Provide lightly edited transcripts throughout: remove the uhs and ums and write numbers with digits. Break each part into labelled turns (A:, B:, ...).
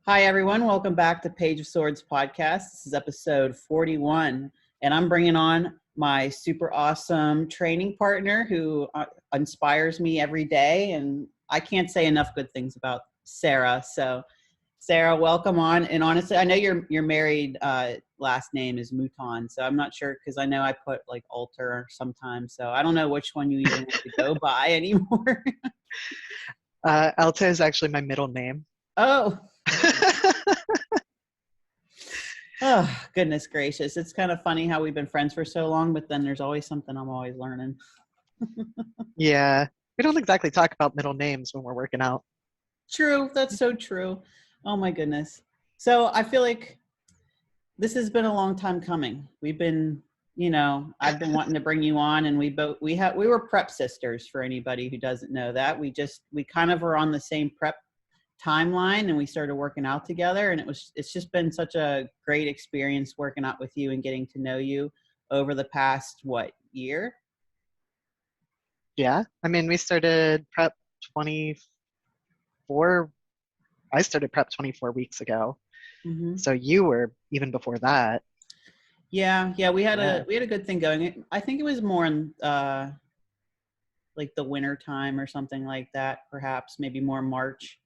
A: Hi, everyone. Welcome back to Page of Swords podcast. This is episode 41, and I'm bringing on my super awesome training partner who inspires me every day, and I can't say enough good things about Sara. So, Sara, welcome on. And honestly, I know your married last name is Mouton, so I'm not sure because I know I put like alter sometimes, so I don't know which one you even want to go by anymore.
B: Alta is actually my middle name.
A: Oh. Oh, goodness gracious. It's kind of funny how we've been friends for so long, but then there's always something I'm always learning.
B: Yeah, we don't exactly talk about middle names when we're working out.
A: True. That's so true. Oh my goodness. So I feel like this has been a long time coming. We've been, I've been wanting to bring you on, and we were prep sisters for anybody who doesn't know that. We kind of were on the same prep timeline, and we started working out together, and it's just been such a great experience working out with you and getting to know you over the past year.
B: Yeah, I mean, we started prep 24. I started prep 24 weeks ago.
A: Mm-hmm.
B: So you were even before that.
A: Yeah, we had a good thing going. I think it was more in like the winter time or something like that, perhaps maybe more March,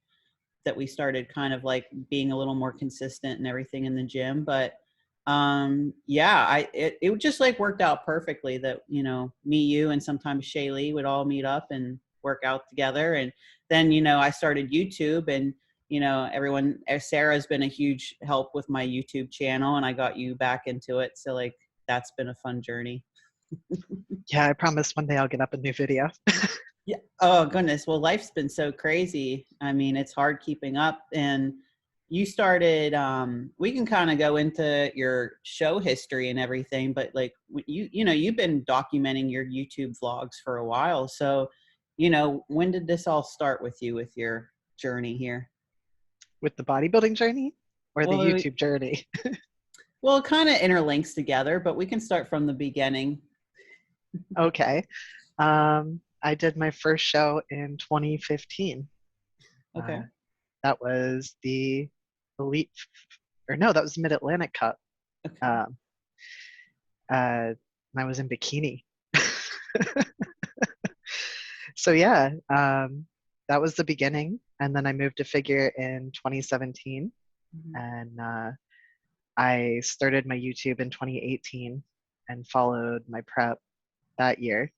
A: that we started kind of like being a little more consistent and everything in the gym. But it just like worked out perfectly that, me, you, and sometimes Shaylee would all meet up and work out together. And then, I started YouTube, and, Sarah's been a huge help with my YouTube channel, and I got you back into it. So like, that's been a fun journey.
B: Yeah, I promise one day I'll get up a new video.
A: Yeah. Oh goodness. Well, life's been so crazy. I mean, it's hard keeping up. And you started, we can kind of go into your show history and everything, but like you've been documenting your YouTube vlogs for a while. So, when did this all start with you with your journey here?
B: With the bodybuilding journey or the
A: Well,
B: YouTube journey?
A: well, it kind of interlinks together, but we can start from the beginning.
B: Okay. I did my first show in 2015.
A: Okay.
B: That was the Elite, or no, that was the Mid-Atlantic Cup.
A: Okay.
B: I was in bikini. So yeah, that was the beginning. And then I moved to figure in 2017.
A: Mm-hmm.
B: And I started my YouTube in 2018 and followed my prep that year.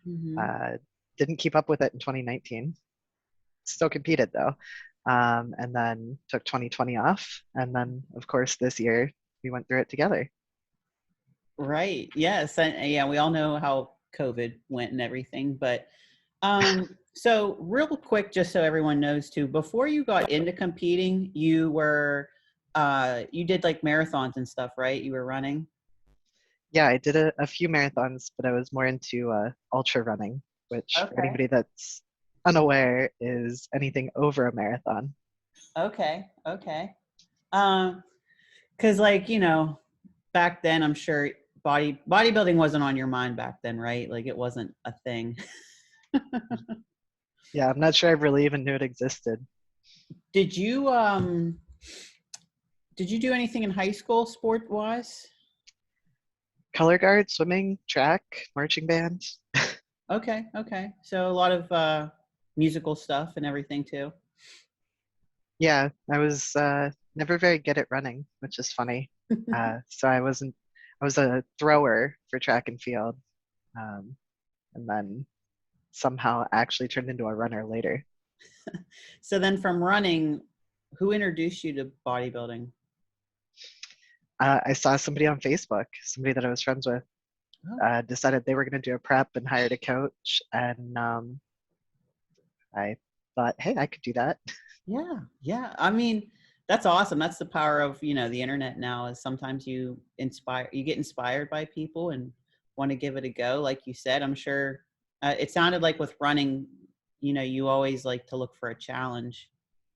A: Mm-hmm.
B: Didn't keep up with it in 2019. Still competed though. And then took 2020 off. And then, of course, this year we went through it together.
A: Right. Yes. And yeah, we all know how COVID went and everything. But so real quick, just so everyone knows too, before you got into competing, you did like marathons and stuff, right? You were running?
B: Yeah, I did a few marathons, but I was more into ultra running, which for
A: Okay.
B: anybody that's unaware is anything over a marathon.
A: Okay. Because like, back then, I'm sure bodybuilding wasn't on your mind back then, right? Like it wasn't a thing.
B: Yeah, I'm not sure I really even knew it existed.
A: Did you do anything in high school sport wise?
B: Color guard, swimming, track, marching band.
A: Okay. So a lot of musical stuff and everything too.
B: Yeah, I was never very good at running, which is funny. So I was a thrower for track and field, and then somehow actually turned into a runner later.
A: So then from running, who introduced you to bodybuilding?
B: I saw somebody on Facebook, somebody that I was friends with, decided they were going to do a prep and hired a coach. And I thought, hey, I could do that.
A: Yeah. I mean, that's awesome. That's the power of, the internet now, is sometimes you get inspired by people and want to give it a go. Like you said, I'm sure it sounded like with running, you always like to look for a challenge.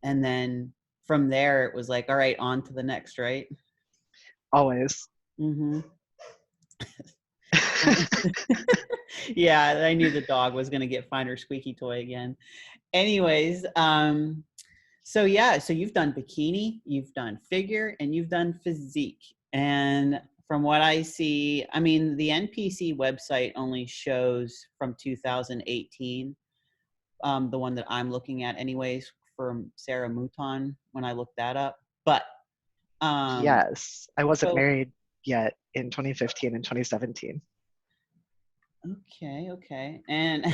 A: And then from there, it was like, all right, on to the next, right?
B: Always.
A: Mm-hmm. Yeah, I knew the dog was going to find her squeaky toy again. Anyways, So yeah, so you've done bikini, you've done figure, and you've done physique. And from what I see, I mean, the NPC website only shows from 2018, the one that I'm looking at anyways, from Sara Mouton when I looked that up. But
B: Yes, I wasn't
A: so
B: married yet in 2015 and 2017.
A: okay. And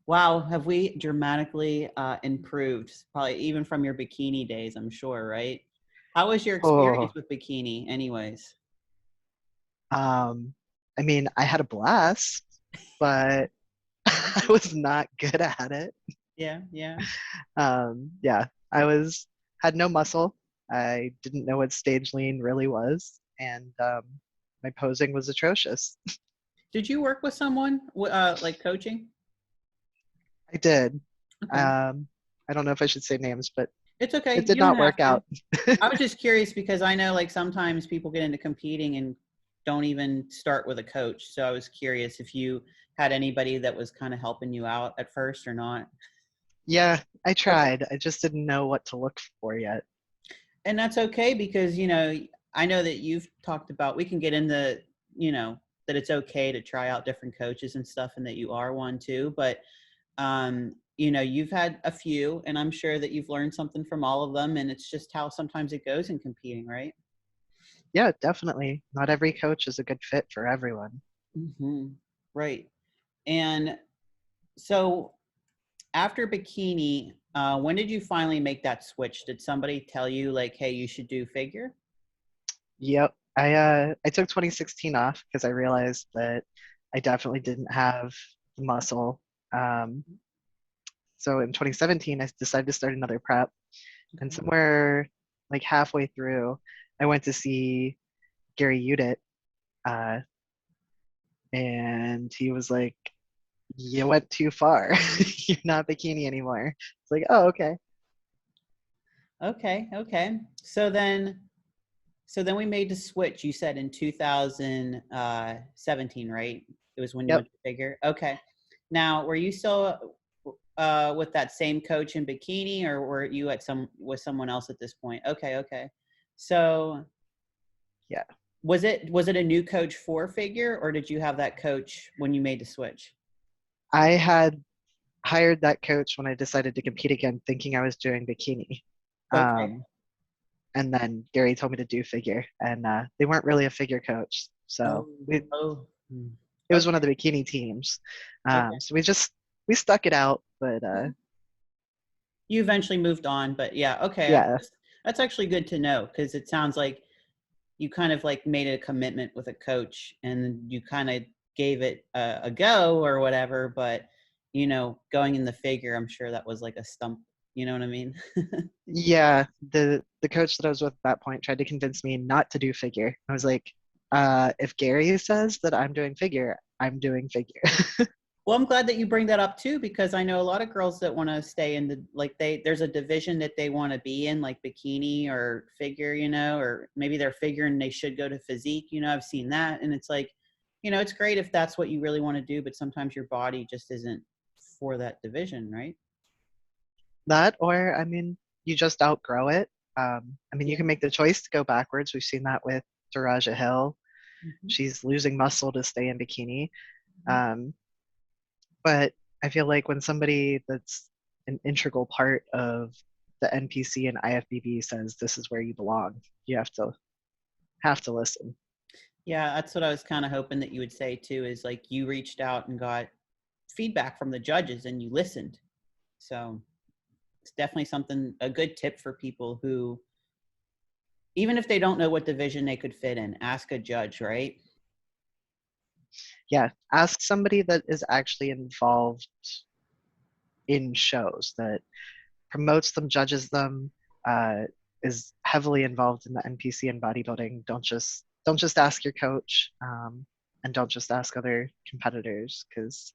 A: wow, have we dramatically improved, probably even from your bikini days, I'm sure, right? How was your experience
B: Oh,
A: with bikini anyways?
B: um, I mean, I had a blast, but I was not good at it.
A: Yeah.
B: Yeah, I was had no muscle. I didn't know what stage lean really was, and my posing was atrocious.
A: Did you work with someone like coaching?
B: I did.
A: Okay.
B: Um, I don't know if I should say names, but
A: It's
B: it
A: okay.
B: did
A: You don't
B: not
A: have
B: work
A: to.
B: out.
A: I was just curious because I know like sometimes people get into competing and don't even start with a coach. So I was curious if you had anybody that was kind of helping you out at first or not.
B: Yeah, I
A: Okay.
B: tried. I just didn't know what to look for yet.
A: And that's okay because, I know that you've talked about, we can get into, that it's okay to try out different coaches and stuff and that you are one too. But, you've had a few and I'm sure that you've learned something from all of them. And it's just how sometimes it goes in competing, right?
B: Yeah, definitely. Not every coach is a good fit for everyone.
A: Right. And so after bikini, when did you finally make that switch? Did somebody tell you like, hey, you should do figure?
B: Yep. I took 2016 off because I realized that I definitely didn't have the muscle. Um, so in 2017, I decided to start another prep, and
A: Okay.
B: somewhere like halfway through, I went to see Gary Udit, uh, and he was like, "You went too far. You're not bikini anymore." It's like, "Oh, okay."
A: Okay. So then we made the switch. You said in 2017, right? It was when you
B: Yep.
A: went to figure. Okay. Now, were you still with that same coach in bikini, or were you at with someone else at this point? Okay. So
B: Yeah.
A: was it a new coach for figure, or did you have that coach when you made the switch?
B: I had hired that coach when I decided to compete again, thinking I was doing bikini.
A: Okay.
B: Um, and then Gary told me to do figure, and they weren't really a figure coach,
A: Oh,
B: so
A: oh.
B: it was one of
A: Okay.
B: the bikini teams.
A: Okay.
B: So we stuck it out, but
A: You eventually moved on, but yeah, okay.
B: yeah,
A: That's actually good to know because it sounds like you kind of like made a commitment with a coach and you kind of gave it a go or whatever. But going in the figure, I'm sure that was like a stump. You know what I mean?
B: yeah. The coach that I was with at that point tried to convince me not to do figure. I was like, if Gary says that I'm doing figure, I'm doing figure.
A: Well, I'm glad that you bring that up too, because I know a lot of girls that want to stay in there's a division that they want to be in, like bikini or figure, or maybe they're figure and they should go to physique. I've seen that. And it's like, it's great if that's what you really want to do, but sometimes your body just isn't for that division, right?
B: That, or I mean, you just outgrow it. I mean, you
A: Yeah.
B: can make the choice to go backwards. We've seen that with Daraja Hill.
A: Hmm.
B: She's losing muscle to stay in bikini.
A: Hmm.
B: Um, but I feel like when somebody that's an integral part of the NPC and IFBB says this is where you belong, you have to listen.
A: Yeah, that's what I was kind of hoping that you would say too, is like you reached out and got feedback from the judges and you listened. So it's definitely a good tip for people who, even if they don't know what division they could fit in, ask a judge, right?
B: Yeah, ask somebody that is actually involved in shows, that promotes them, judges them, uh, is heavily involved in the NPC and bodybuilding. Don't just ask your coach, and don't just ask other competitors because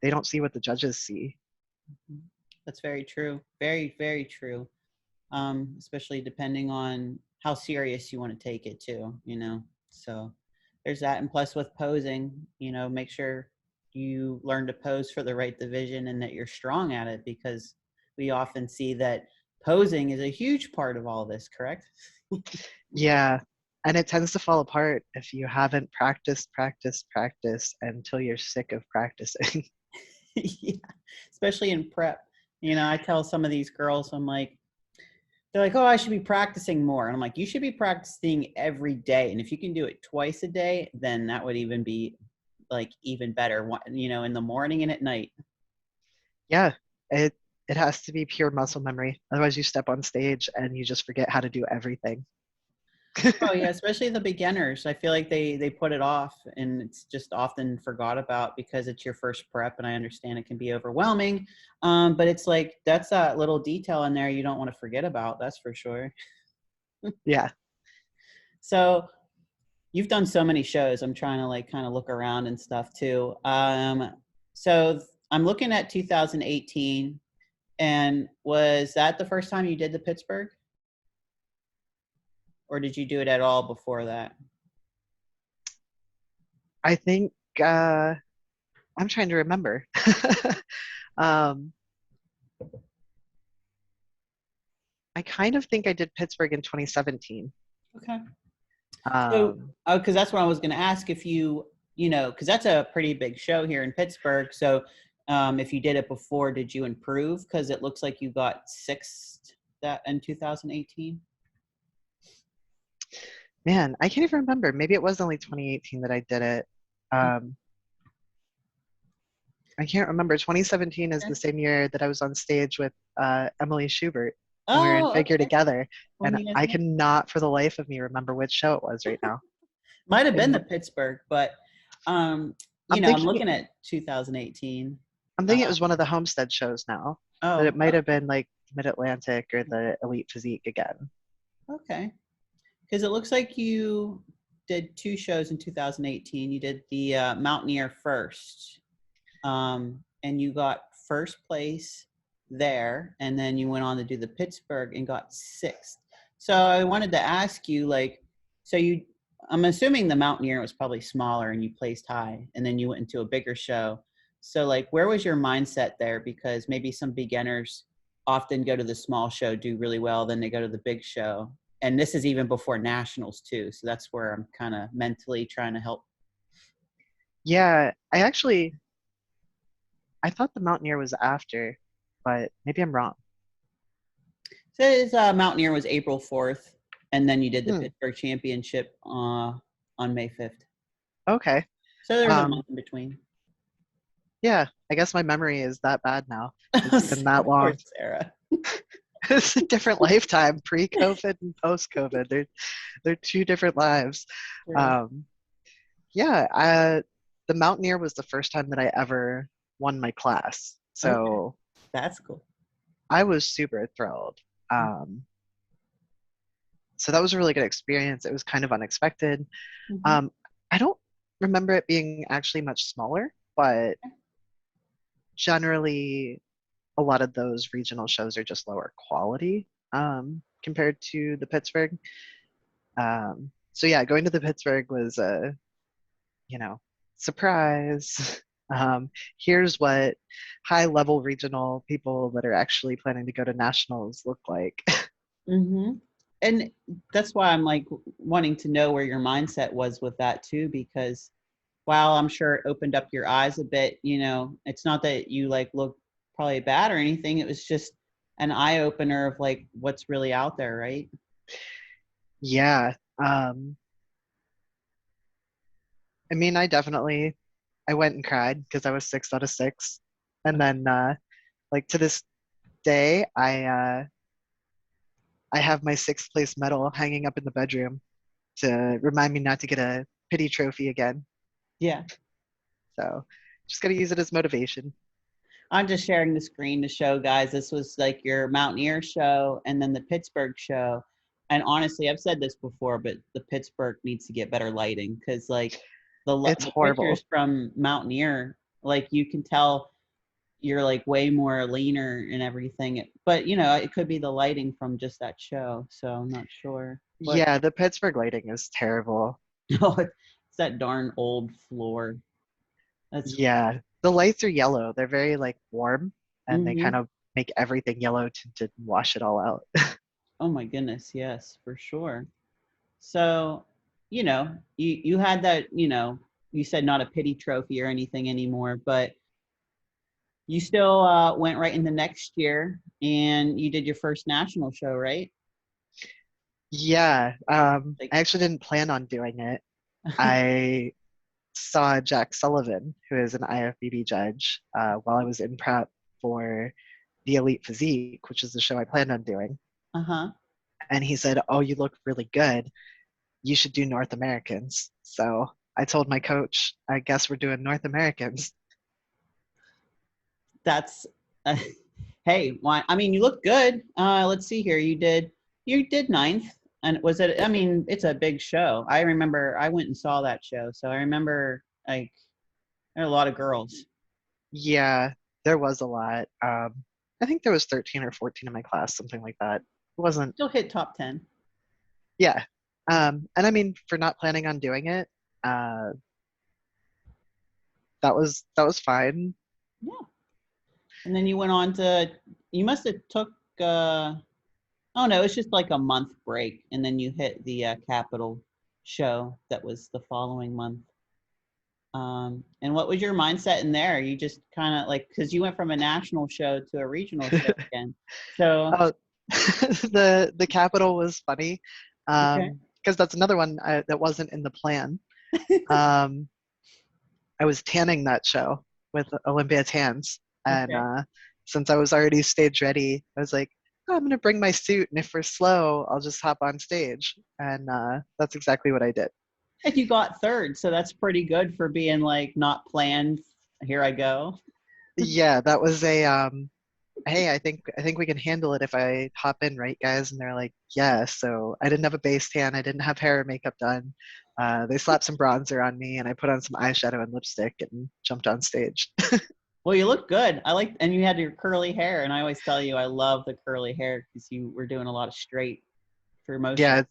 B: they don't see what the judges see.
A: That's very true. Very, very true. Especially depending on how serious you want to take it too. So there's that. And plus with posing, make sure you learn to pose for the right division and that you're strong at it because we often see that posing is a huge part of all this, correct?
B: Yeah. And it tends to fall apart if you haven't practiced until you're sick of practicing.
A: Yeah, especially in prep. You know, I tell some of these girls, I'm like, they're like, oh, I should be practicing more. And I'm like, you should be practicing every day. And if you can do it twice a day, then that would even be like even better, you know, in the morning and at night.
B: Yeah. It it has to be pure muscle memory. Otherwise you step on stage and you just forget how to do everything.
A: Oh yeah, especially the beginners. I feel like they put it off and it's just often forgot about because it's your first prep, and I understand it can be overwhelming. But it's like that's that little detail in there you don't want to forget about, that's for sure.
B: Yeah.
A: So you've done so many shows. I'm trying to like kind of look around and stuff too. So I'm looking at 2018, and was that the first time you did the Pittsburgh, or did you do it at all before that?
B: I think I'm trying to remember. um, I kind of think I did Pittsburgh in 2017.
A: Okay. So,
B: Um,
A: because that's what I was going to ask if you know, because that's a pretty big show here in Pittsburgh. So, if you did it before, did you improve? Because it looks like you got sixth that in 2018.
B: Man, I can't even remember. Maybe it was only 2018 that I did it. Um, I can't remember. 2017 is
A: Okay.
B: the same year that I was on stage with Emily Schubert, and we were in
A: Oh,
B: Figure
A: okay.
B: together.
A: When
B: And
A: you guys
B: I
A: met?
B: cannot for the life of me remember which show it was right now.
A: Might have
B: It,
A: been
B: m-
A: the Pittsburgh, but
B: I'm
A: I'm
B: thinking
A: looking at 2018.
B: I'm thinking it was one of the Homestead shows now, but it
A: Oh,
B: might have been like Mid Atlantic or the Elite Physique again.
A: okay. Because it looks like you did two shows in 2018. You did the Mountaineer first, and you got first place there, and then you went on to do the Pittsburgh and got sixth. So I wanted to ask you, like, so I'm assuming the Mountaineer was probably smaller and you placed high, and then you went into a bigger show. So, like, where was your mindset there? Because maybe some beginners often go to the small show, do really well, then they go to the big show. And this is even before nationals too. So that's where I'm kind of mentally trying to help.
B: Yeah, I thought the Mountaineer was after, but maybe I'm wrong.
A: So his Mountaineer was April 4th, and then you did the
B: Hmm.
A: Pittsburgh Championship on May 5th.
B: Okay.
A: So there was a
B: Um,
A: month in between.
B: yeah, I guess my memory is that bad now. It's been that
A: Poor
B: long.
A: Sarah.
B: It's a different lifetime, pre-COVID and post-COVID. They're two different lives.
A: True.
B: Um, yeah, the Mountaineer was the first time that I ever won my class.
A: Okay,
B: So
A: that's cool.
B: I was super thrilled. Um, so that was a really good experience. It was kind of unexpected.
A: Mm-hmm.
B: Um, I don't remember it being actually much smaller, but generally a lot of those regional shows are just lower quality compared to the Pittsburgh. So yeah, going to the Pittsburgh was a, you know, surprise. Here's what high level regional people that are actually planning to go to nationals look like.
A: Mm-hmm. And that's why I'm like wanting to know where your mindset was with that too, because while I'm sure it opened up your eyes a bit, you know, it's not that you like look probably bad or anything. It was just an eye opener of like what's really out there, right?
B: Yeah. I mean, I went and cried because I was 6 out of 6. And then like to this day, I have my sixth place medal hanging up in the bedroom to remind me not to get a pity trophy again.
A: Yeah.
B: So just gotta use it as motivation.
A: I'm just sharing the screen to show guys this was like your Mountaineer show and then the Pittsburgh show. And honestly, I've said this before, but the Pittsburgh needs to get better lighting because like
B: It's
A: the
B: horrible.
A: pictures from Mountaineer, like you can tell you're like way more leaner and everything. But you know, it could be the lighting from just that show. So I'm not sure. But
B: Yeah, the Pittsburgh lighting is terrible.
A: no, it's that darn old floor. That's
B: Yeah, the lights are yellow. They're very like warm and they kind
A: mm-hmm.
B: of make everything yellow tinted and wash it all out.
A: Oh my goodness, yes, for sure. So, you had that, you said not a pity trophy or anything anymore, but you still went right in the next year and you did your first national show, right?
B: Yeah,
A: Like,
B: I actually didn't plan on doing it. I saw Jack Sullivan, who is an IFBB judge, while I was in prep for the Elite Physique, which is the show I planned on doing.
A: uh-huh.
B: And he said, "Oh, you look really good. You should do North Americans." So I told my coach, "I guess we're doing North Americans."
A: That's uh, hey, why? I mean, you look good. Let's see here. You did ninth, and was it? I mean, it's a big show. I remember I went and saw that show, so I remember like there are a lot of girls.
B: Yeah, there was a lot. I think there was 13 or 14 in my class, something like that. It wasn't,
A: Still hit top 10.
B: yeah. And I mean, for not planning on doing it, uh, that was fine.
A: Yeah. And then you went on to. You must have took. Oh no, it's just like a month break, and then you hit the Capital show that was the following month. And what was your mindset in there? You just kind of like, because you went from a national show to a regional show again. So,
B: Oh, the capital was funny,
A: okay.
B: because that's another one that wasn't in the plan. Um, I was tanning that show with Olympia Tans, and
A: Okay.
B: since I was already stage ready, I was like, "Oh, I'm gonna bring my suit, and if we're slow, I'll just hop on stage." And that's exactly what I did.
A: And you got third, so that's pretty good for being like not planned. Here I go.
B: Yeah, that was a hey, I think we can handle it if I hop in, right, guys? And they're like, yeah. So I didn't have a base tan. I didn't have hair or makeup done. They slapped some bronzer on me, and I put on some eyeshadow and lipstick and jumped on stage.
A: Well, you look good. And you had your curly hair, and I always tell you I love the curly hair because you were doing a lot of straight for most shows.
B: Yeah,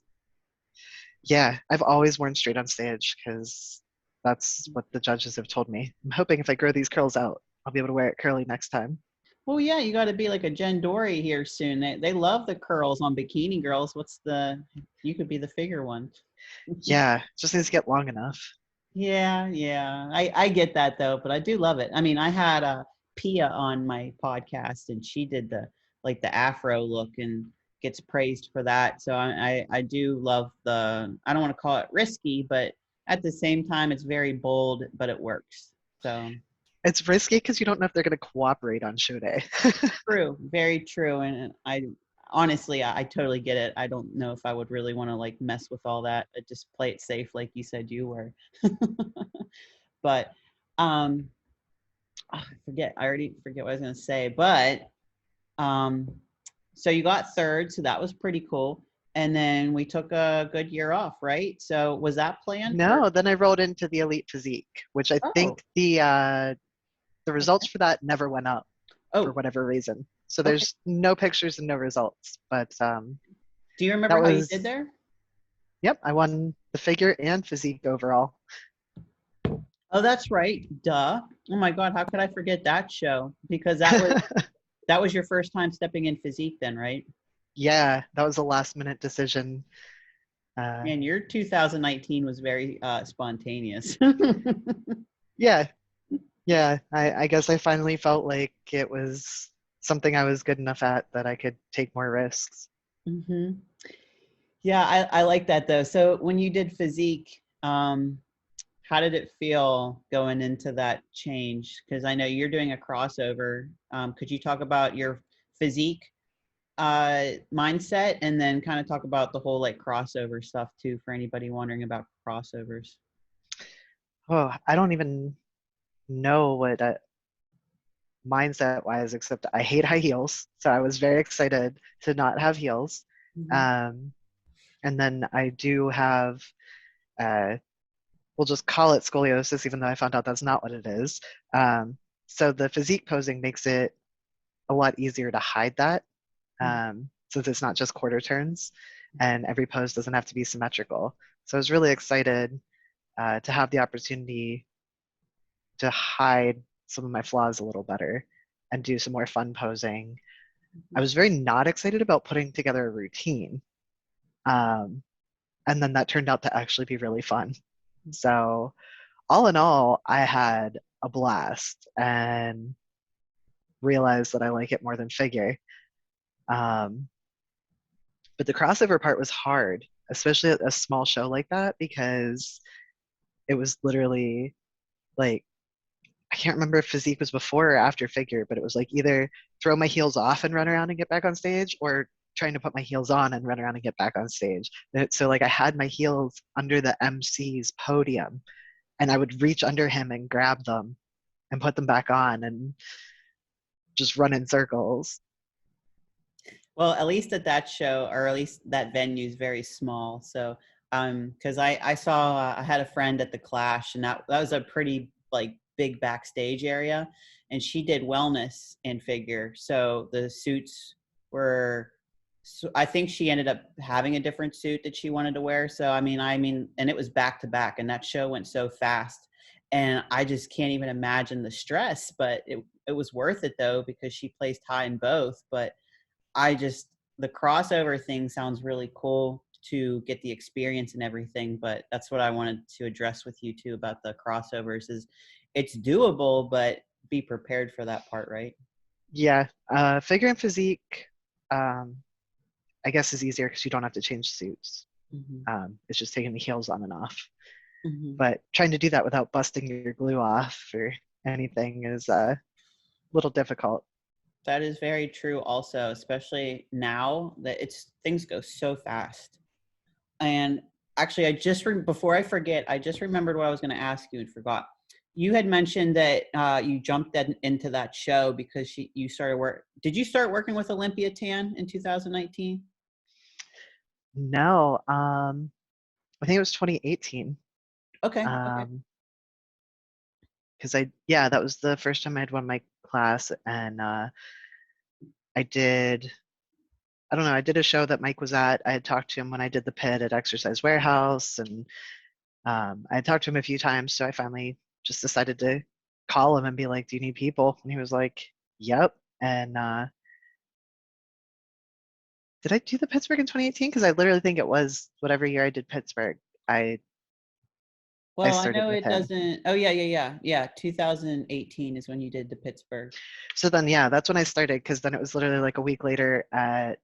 B: yeah. I've always worn straight on stage because that's what the judges have told me. I'm hoping if I grow these curls out, I'll be able to wear it curly next time.
A: Well, yeah, you got to be like a Jen Dory here soon. They love the curls on bikini girls. You could be the figure one.
B: Yeah, just needs to get long enough.
A: Yeah, yeah. I get that though, but I do love it. I mean, I had Pia on my podcast and she did the afro look and gets praised for that. So I do love I don't want to call it risky, but at the same time it's very bold, but it works. So
B: It's risky because you don't know if they're going to cooperate on show day.
A: true, very true. And I honestly, I totally get it. I don't know if I would really want to like mess with all that. I'd just play it safe, like you said you were. But um, I already forget what I was going to say. But um, so you got third, so that was pretty cool. And then we took a good year off, right? So was that planned or?
B: No, then I rolled into the Elite Physique, which I
A: Oh,
B: think the results
A: okay.
B: for that never went up for
A: Oh,
B: whatever reason. So
A: okay.
B: there's no pictures and no results. But
A: Do you
B: that
A: remember how you did
B: was,
A: there?
B: yep, I won the figure and physique overall.
A: Oh, that's right. Duh. Oh my God, how could I forget that show? Because that was your first time stepping in physique then, right?
B: Yeah, that was a last minute decision. Uh,
A: Man, your 2019 was very spontaneous.
B: yeah, yeah, I guess I finally felt like it was something I was good enough at that I could take more risks.
A: hmm Yeah, I like that though. So when you did physique, how did it feel going into that change? Because I know you're doing a crossover. Could you talk about your physique mindset and then kind of talk about the whole like crossover stuff too for anybody wondering about crossovers?
B: Oh, I don't even know what mindset wise, except I hate high heels. So I was very excited to not have heels.
A: Mm-hmm.
B: Um, and then I do have, uh, we'll just call it scoliosis, even though I found out that's not what it is. So the physique posing makes it a lot easier to hide that, since it's not just quarter turns and every pose doesn't have to be symmetrical. So I was really excited to have the opportunity to hide some of my flaws a little better and do some more fun posing. I was very not excited about putting together a routine. Um, and then that turned out to actually be really fun. So, all in all, I had a blast and realized that I like it more than figure. Um, but the crossover part was hard, especially at a small show like that, because it was literally like, I can't remember if physique was before or after figure, but it was like either throw my heels off and run around and get back on stage, or trying to put my heels on and run around and get back on stage. So like I had my heels under the MC's podium, and I would reach under him and grab them and put them back on and just run in circles.
A: Well, at least at that show, or at least that venue is very small. So, because I saw, I had a friend at the Clash, and that was a pretty like big backstage area, and she did wellness and figure. So the suits were, so I think she ended up having a different suit that she wanted to wear. So I mean, and it was back to back, and that show went so fast, and I just can't even imagine the stress. But it was worth it though, because she placed high in both. But I just, the crossover thing sounds really cool to get the experience and everything, but that's what I wanted to address with you too about the crossovers is it's doable, but be prepared for that part, right?
B: Yeah, figure and physique, um, I guess is easier because you don't have to change suits.
A: Mm-hmm.
B: It's just taking the heels on and off.
A: Mm-hmm.
B: But trying to do that without busting your glue off or anything is a little difficult.
A: That is very true also, especially now that it's things go so fast. And actually, before I forget, I just remembered what I was going to ask you and forgot. You had mentioned that you jumped into that show because you started work. Did you start working with Olympia Tan in 2019?
B: No, I think it was 2018.
A: Okay. Okay.
B: Um, because yeah, that was the first time I'd won my class, and I did, I don't know, I did a show that Mike was at. I had talked to him when I did the pit at Exercise Warehouse, and I had talked to him a few times, so I finally just decided to call him and be like, "Do you need people?" And he was like, "Yep." And did I do the Pittsburgh in 2018? Because I literally think it was whatever year I did Pittsburgh. I I
A: Well, I
B: started
A: know
B: with
A: it
B: him.
A: doesn't. Oh yeah, yeah, yeah, yeah. 2018 is when you did the Pittsburgh.
B: So then, yeah, that's when I started. Because then it was literally like a week later at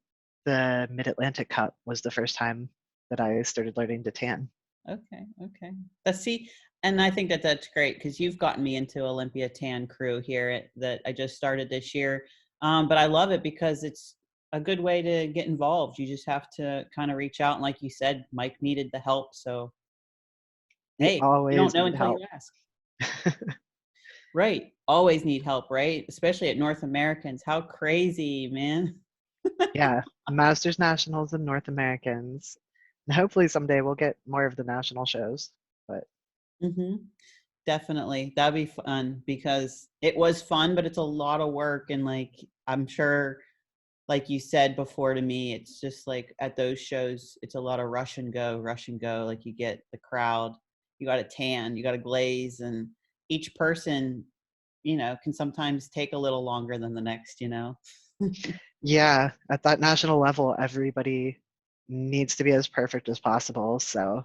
B: the Mid Atlantic Cup was the first time that I started learning to tan.
A: Okay. Okay. Let's see. And I think that that's great because you've gotten me into Olympia Tan crew here that I just started this year. But I love it because it's a good way to get involved. You just have to kind of reach out. And like you said, Mike needed the help. So,
B: You
A: hey, you don't
B: always
A: know
B: need
A: until you
B: help.
A: ask. Right. Always need help, right? Especially at North Americans. How crazy, man.
B: Yeah, Masters Nationals and North Americans. And hopefully someday we'll get more of the national shows. But
A: Mm-hmm. Definitely. That'd be fun because it was fun, but it's a lot of work. And like, I'm sure, like you said before to me, it's just like at those shows, it's a lot of rush and go, rush and go. Like you get the crowd, you got to tan, you got to glaze, and each person, can sometimes take a little longer than the next.
B: yeah, at that national level, everybody needs to be as perfect as possible. So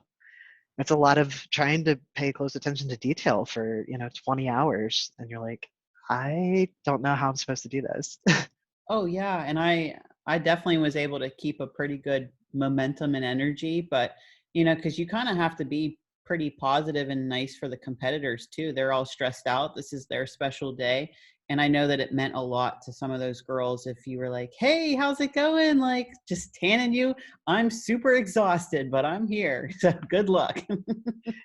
B: it's a lot of trying to pay close attention to detail for, 20 hours. And you're like, I don't know how I'm supposed to do this.
A: Oh yeah, and I definitely was able to keep a pretty good momentum and energy, but because you kind of have to be pretty positive and nice for the competitors too. They're all stressed out. This is their special day, and I know that it meant a lot to some of those girls if you were like, "Hey, how's it going?" Like just tanning you. I'm super exhausted, but I'm here. So good luck.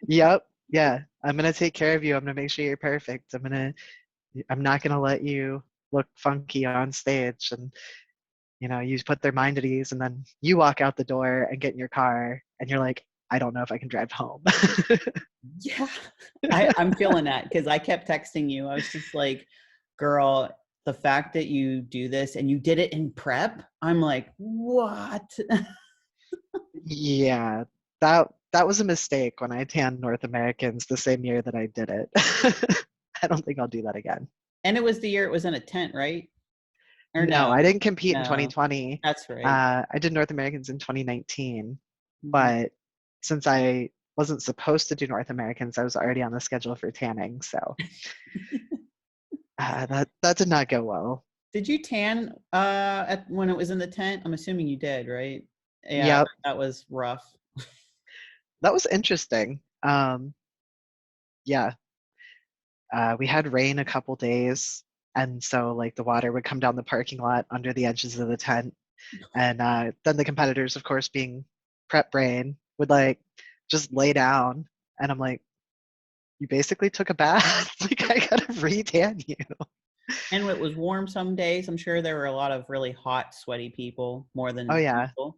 B: Yep. Yeah. I'm going to take care of you. I'm going to make sure you're perfect. I'm not going to let you look funky on stage. And, you put their mind at ease, and then you walk out the door and get in your car and you're like, I don't know if I can drive home.
A: Yeah, I'm feeling that because I kept texting you. I was just like, girl, the fact that you do this and you did it in prep, I'm like, what?
B: Yeah. That was a mistake when I tanned North Americans the same year that I did it. I don't think I'll do that again.
A: And it was the year it was in a tent, right? Or
B: No, I
A: no?
B: didn't compete in
A: No,
B: 2020.
A: that's right.
B: I did North Americans in 2019,
A: Mhm.
B: but since I wasn't supposed to do North Americans, I was already on the schedule for tanning, so that did not go well.
A: Did you tan when it was in the tent? I'm assuming you did, right? Yeah,
B: Yep,
A: that was rough.
B: that was interesting. Yeah, we had rain a couple days, and so like the water would come down the parking lot under the edges of the tent, and then the competitors, of course, being prep brain, would like just lay down, and I'm like, you basically took a bath. Like I gotta re-tan you.
A: And it was warm some days. I'm sure there were a lot of really hot, sweaty people, more
B: Oh
A: than
B: yeah,
A: usual.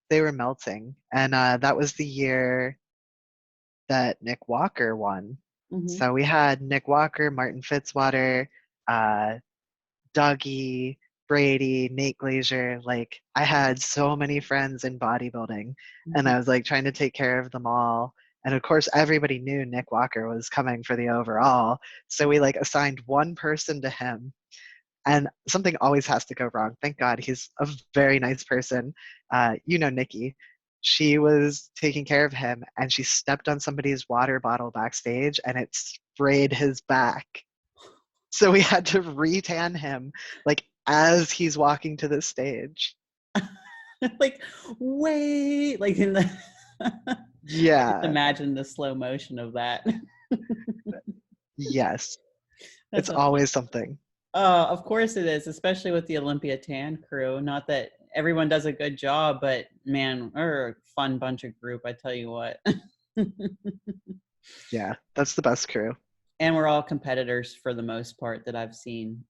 B: they were melting, and that was the year that Nick Walker won.
A: Hmm.
B: So we had Nick Walker, Martin Fitzwater, uh, Dougie, Brady, Nate Glazier. Like I had so many friends in bodybuilding, and
A: Hmm.
B: I was like trying to take care of them all. And of course, everybody knew Nick Walker was coming for the overall, so we like assigned one person to him. And something always has to go wrong. Thank God he's a very nice person. You know, Nikki. She was taking care of him, and she stepped on somebody's water bottle backstage, and it sprayed his back. So we had to re-tan him like as he's walking to the stage.
A: Like, wait, like in the just
B: Yeah,
A: imagine the slow motion of that.
B: yes.
A: That's
B: It's
A: a,
B: always something.
A: of course it is, especially with the Olympia Tan crew. Not that everyone does a good job, but man, we're a fun bunch of group, I tell you what.
B: Yeah, that's the best crew.
A: And we're all competitors for the most part that I've seen.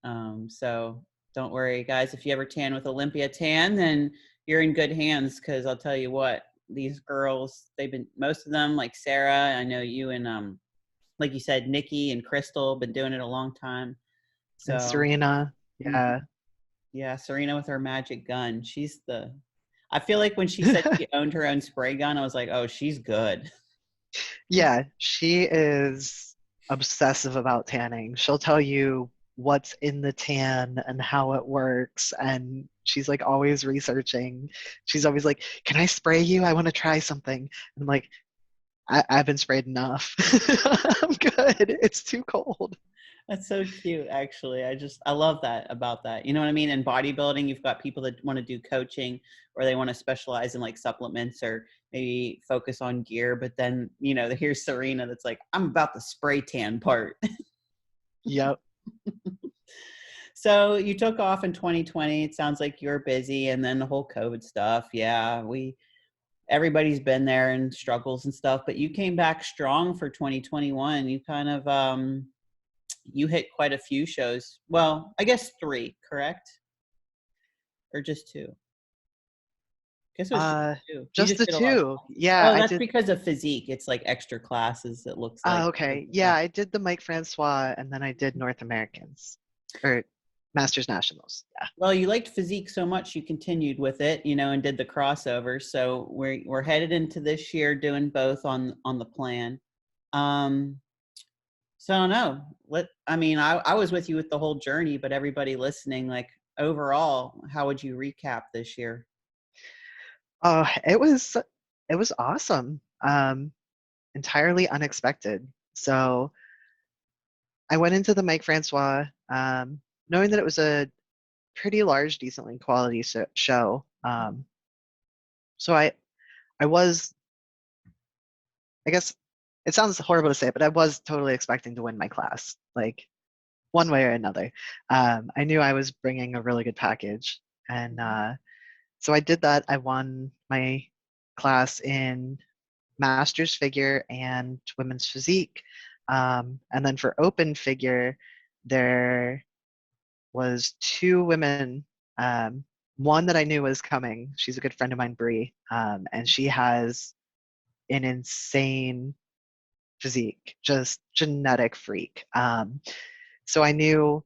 A: So don't worry, guys. If you ever tan with Olympia Tan, then you're in good hands, because I'll tell you what, these girls, they've been, most of them, like Sara, I know you and like you said, Nikki and Crystal, been doing it a long time.
B: And
A: So
B: Serena,
A: mhm.
B: yeah.
A: Yeah, Serena with her magic gun. I feel like when she said she owned her own spray gun, I was like, oh, she's good.
B: Yeah, she is obsessive about tanning. She'll tell you what's in the tan and how it works. And she's like always researching. She's always like, can I spray you? I want to try something. And I'm like, I've been sprayed enough. I'm good. It's too cold.
A: That's so cute, actually. I love that about that. You know what I mean? In bodybuilding, you've got people that want to do coaching, or they want to specialize in like supplements, or maybe focus on gear. But then, here's Serena that's like, I'm about the spray tan part.
B: Yep.
A: So you took off in 2020. It sounds like you're busy, and then the whole COVID stuff. Yeah, everybody's been there and struggles and stuff, but you came back strong for 2021. You kind of you hit quite a few shows. Well, I guess 3, correct? Or just 2? I guess it was just
B: Uh,
A: 2. You
B: just
A: just
B: the
A: did a lot of
B: two.
A: classes.
B: Yeah,
A: Oh,
B: I
A: that's
B: did.
A: because of physique. It's like extra classes, it looks like.
B: Okay. Yeah, I did the Mike Francois and then I did North Americans or Masters Nationals. Yeah.
A: Well, you liked physique so much you continued with it, and did the crossover. So we're headed into this year doing both on the plan. Um, so I don't know. I was with you with the whole journey, but everybody listening, like, overall, how would you recap this year?
B: Oh, it was awesome. Entirely unexpected. So I went into the Mike Francois, knowing that it was a pretty large, decently quality show. So I was, I guess it sounds horrible to say, but I was totally expecting to win my class, like one way or another. I knew I was bringing a really good package, and so I did that. I won my class in master's figure and women's physique. And then for open figure, there was 2 women. One that I knew was coming. She's a good friend of mine, Bree, and she has an insane physique, just genetic freak. So I knew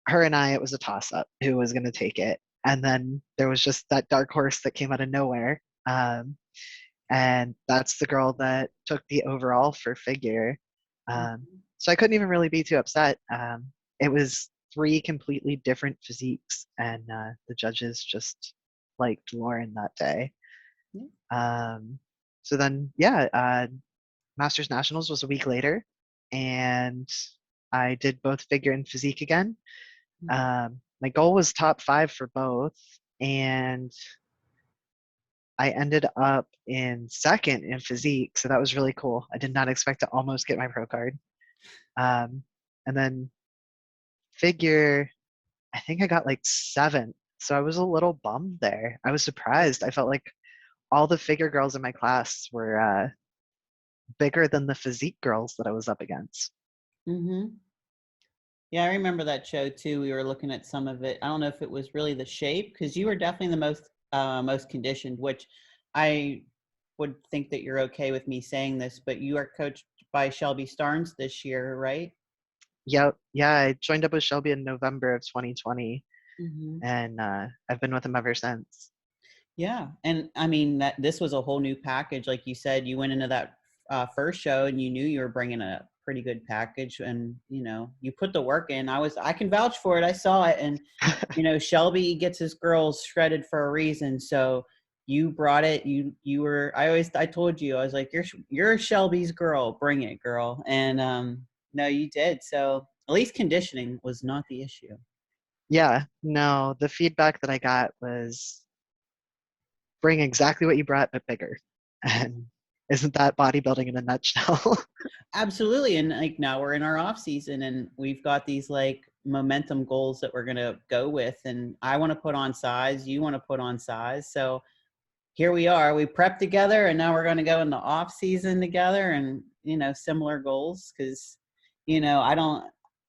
B: her and I, it was a toss up who was going to take it. And then there was just that dark horse that came out of nowhere. And that's the girl that took the overall for figure. So I couldn't even really be too upset. It was 3 completely different physiques, and the judges just liked Lauren that day.
A: Yeah.
B: So then, yeah, Masters Nationals was a week later, and I did both figure and physique again. My goal was top 5 for both, and I ended up in second in physique, so that was really cool. I did not expect to almost get my pro card. And then figure, I think I got like 7th, so I was a little bummed there. I was surprised. I felt like all the figure girls in my class were bigger than the physique girls that I was up against.
A: Mm-hmm. Yeah, I remember that show too. We were looking at some of it. I don't know if it was really the shape, because you were definitely the most conditioned, which I would think that you're okay with me saying this, but you are coached by Shelby Starnes this year, right?
B: Yep. Yeah, I joined up with Shelby in November of 2020,
A: Mm-hmm.
B: and I've been with him ever since.
A: Yeah, and I mean that this was a whole new package. Like you said, you went into that first show and you knew you were bringing a pretty good package, and you put the work in. I can vouch for it. I saw it, and Shelby gets his girls shredded for a reason. So you brought it. You were. I told you, I was like, you're Shelby's girl. Bring it, girl. And no, you did. So at least conditioning was not the issue.
B: Yeah, no, the feedback that I got was bring exactly what you brought, but bigger. And isn't that bodybuilding in a nutshell?
A: Absolutely. And like now we're in our off season and we've got these like momentum goals that we're going to go with. And I want to put on size. You want to put on size. So here we are. We prepped together and now we're going to go in the off season together and, similar goals. Cause,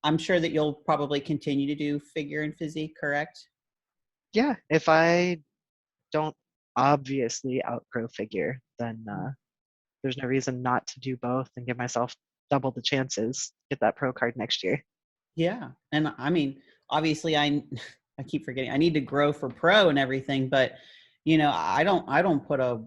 A: I'm sure that you'll probably continue to do figure and physique, correct?
B: Yeah, if I don't obviously outgrow figure, then there's no reason not to do both and give myself double the chances, get that pro card next year.
A: Yeah. And I mean, obviously I keep forgetting I need to grow for pro and everything, but I don't put a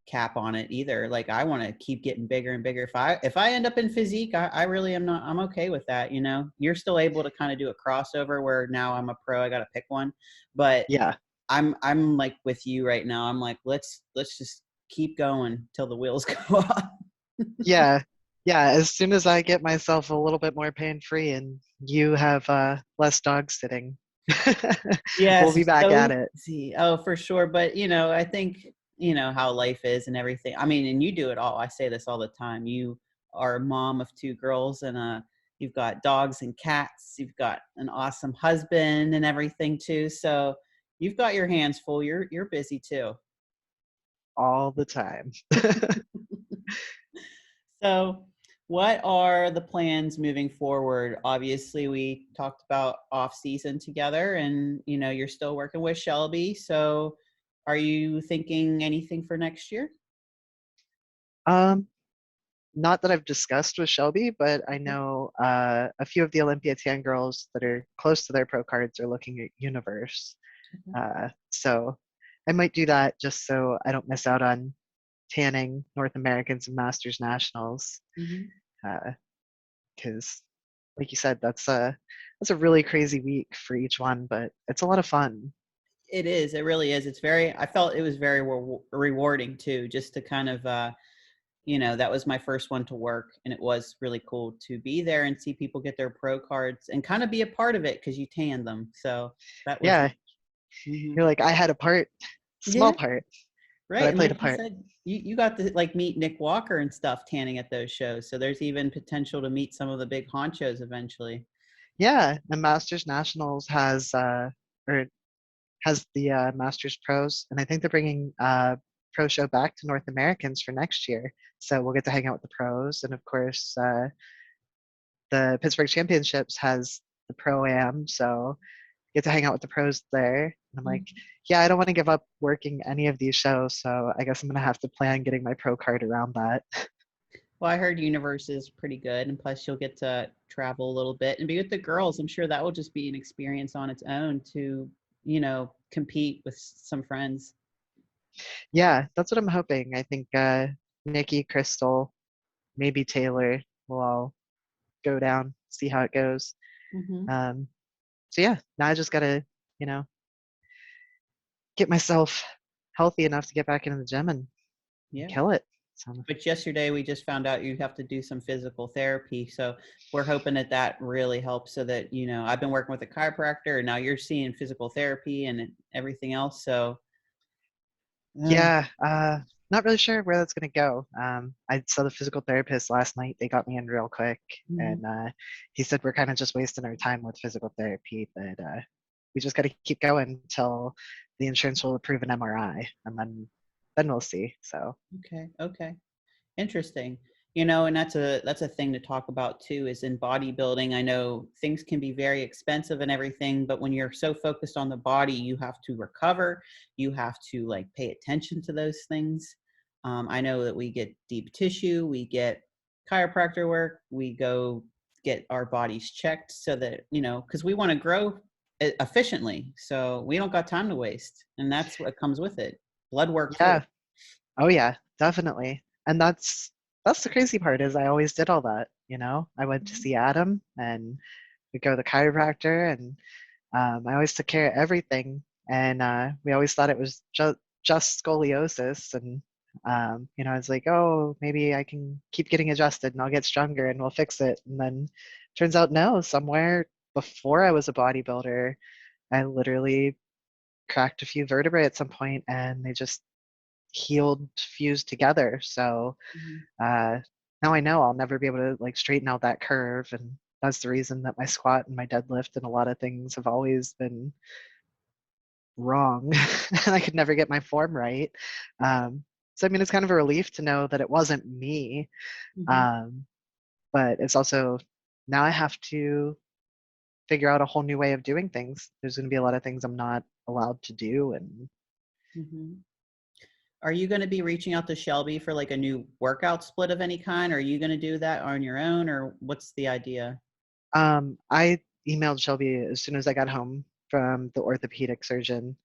A: cap on it either. Like I want to keep getting bigger and bigger. If I end up in physique, I really am not, I'm okay with that. You're still able to kind of do a crossover where now I'm a pro, I got to pick one, but
B: Yeah,
A: I'm like with you right now. I'm like, let's just keep going till the wheels go off.
B: yeah, yeah. As soon as I get myself a little bit more pain free and you have less dog sitting, we'll
A: Yes,
B: be back
A: so
B: at it.
A: easy. Oh, for sure. But I think how life is and everything. I mean, and you do it all. I say this all the time. You are a mom of 2 girls, and you've got dogs and cats. You've got an awesome husband and everything too. So you've got your hands full. You're busy too.
B: All the time.
A: So, what are the plans moving forward? Obviously, we talked about off season together, and you're still working with Shelby. So, are you thinking anything for next year?
B: Um, Not that I've discussed with Shelby, but I know a few of the Olympia tan girls that are close to their pro cards are looking at Universe. So I might do that just so I don't miss out on tanning North Americans and Masters Nationals.
A: Mm-hmm.
B: Because, like you said, that's a really crazy week for each one, but it's a lot of fun.
A: It is. It really is. I felt it was very rewarding too, just to kind of, that was my first one to work, and it was really cool to be there and see people get their pro cards and kind of be a part of it because you tan them. So that was,
B: Yeah,
A: mhm.
B: you're like, I had a part, small
A: Yeah,
B: part, but
A: right.
B: I
A: And
B: played a
A: like you
B: part.
A: said, you got to like meet Nick Walker and stuff tanning at those shows. So there's even potential to meet some of the big honchos eventually.
B: Yeah, the Masters Nationals or has the Masters Pros, and I think they're bringing Pro Show back to North Americans for next year. So we'll get to hang out with the pros, and of course, the Pittsburgh Championships has the Pro Am, so get to hang out with the pros there. And I'm like, yeah, I don't want to give up working any of these shows, so I guess I'm gonna have to plan getting my pro card around that.
A: Well, I heard Universe is pretty good, and plus you'll get to travel a little bit and be with the girls. I'm sure that will just be an experience on its own to, compete with some friends.
B: Yeah, that's what I'm hoping. I think Nikki, Crystal, maybe Taylor will all go down, see how it goes.
A: Mm-hmm.
B: Um, so yeah, now I just gotta, you know, get myself healthy enough to get back into the gym and
A: Yeah.
B: kill it. So
A: But yesterday we just found out you have to do some physical therapy. So we're hoping that that really helps so that, I've been working with a chiropractor and now you're seeing physical therapy and everything else. So, uh,
B: yeah, not really sure where that's gonna go. I saw the physical therapist last night. They got me in real quick,
A: mhm.
B: and he said we're kind of just wasting our time with physical therapy. That we just got to keep going until the insurance will approve an MRI, and then we'll see. So
A: Okay. Okay. Interesting. And that's a thing to talk about too, is in bodybuilding. I know things can be very expensive and everything, but when you're so focused on the body, you have to recover. You have to like pay attention to those things. I know that we get deep tissue, we get chiropractor work, we go get our bodies checked so that, because we want to grow efficiently. So we don't got time to waste. And that's what comes with it. Blood work too.
B: yeah, oh yeah, definitely. And that's the crazy part is I always did all that. I went to see Adam, and we go to the chiropractor, and I always took care of everything, and we always thought it was just scoliosis, and I was like, oh, maybe I can keep getting adjusted, and I'll get stronger, and we'll fix it. And then turns out, no, somewhere before I was a bodybuilder, I literally cracked a few vertebrae at some point, and they just healed, fused together. So
A: Mhm.
B: uh, now I know I'll never be able to like straighten out that curve, and that's the reason that my squat and my deadlift and a lot of things have always been wrong. And I could never get my form right. So I mean, it's kind of a relief to know that it wasn't me,
A: Mhm.
B: um, but it's also now I have to figure out a whole new way of doing things. There's going to be a lot of things I'm not allowed to do, and
A: Mhm. Are you going to be reaching out to Shelby for like a new workout split of any kind? Or are you going to do that on your own, or what's the idea?
B: I emailed Shelby as soon as I got home from the orthopedic surgeon.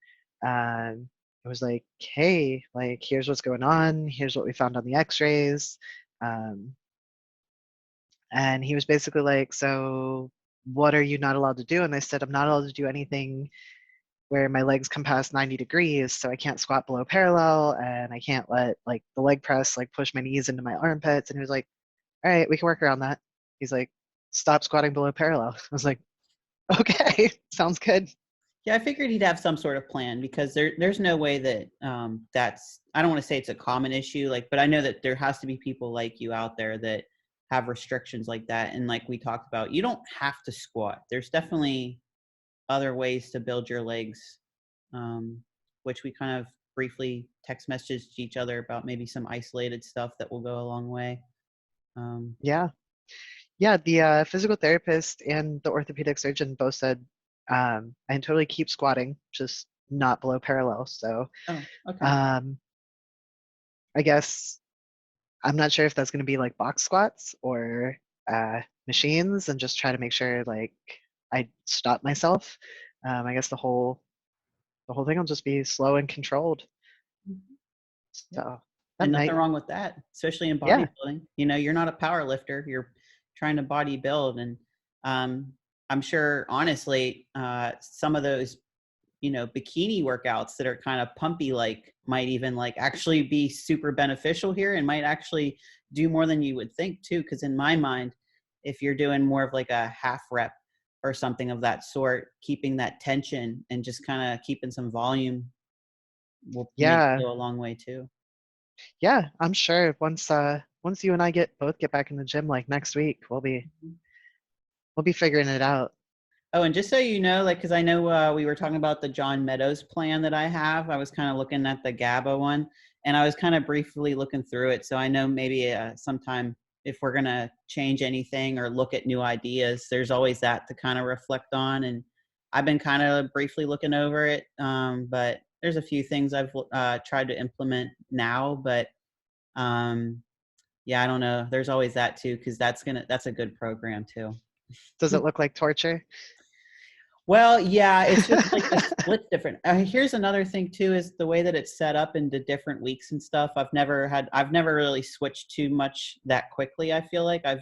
B: It was like, hey, like, here's what's going on. Here's what we found on the x-rays. Um, and he was basically like, so what are you not allowed to do? And I said, I'm not allowed to do anything where my legs come past 90 degrees. So I can't squat below parallel, and I can't let like the leg press like push my knees into my armpits. And he was like, all right, we can work around that. He's like, stop squatting below parallel. I was like, okay, sounds good.
A: Yeah, I figured he'd have some sort of plan because there's no way that that's, I don't want to say it's a common issue, like, but I know that there has to be people like you out there that have restrictions like that. And like we talked about, you don't have to squat. There's definitely other ways to build your legs, um, which we kind of briefly text messaged each other about, maybe some isolated stuff that will go a long way. Um,
B: Yeah. Yeah. The physical therapist and the orthopedic surgeon both said I can totally keep squatting, just not below parallel. So
A: oh, okay.
B: um, I guess I'm not sure if that's going to be like box squats or machines, and just try to make sure like I stop myself. I guess the whole thing will just be slow and controlled.
A: Yeah.
B: So that
A: And nothing
B: might,
A: wrong with that, especially in
B: yeah,
A: bodybuilding. You're not a power lifter. You're trying to body build. And um, I'm sure, honestly, some of those, bikini workouts that are kind of pumpy, like might even like actually be super beneficial here and might actually do more than you would think too. Cause in my mind, if you're doing more of like a half rep or something of that sort, keeping that tension and just kind of keeping some volume will maybe
B: yeah,
A: go a long way too.
B: yeah. I'm sure once you and I both get back in the gym like next week, we'll be figuring it out.
A: Oh, and just so you know, like, because I know we were talking about the John Meadows plan that I have. I was kind of looking at the GABA one, and I was kind of briefly looking through it. So I know maybe sometime if we're going to change anything or look at new ideas, there's always that to kind of reflect on. And I've been kind of briefly looking over it, but there's a few things I've tried to implement now. But um, yeah, I don't know. There's always that too, because that's a good program too.
B: Does it look like torture?
A: Well, yeah, it's just like the split's different. Here's another thing too, is the way that it's set up into different weeks and stuff. I've never really switched too much that quickly. I feel like I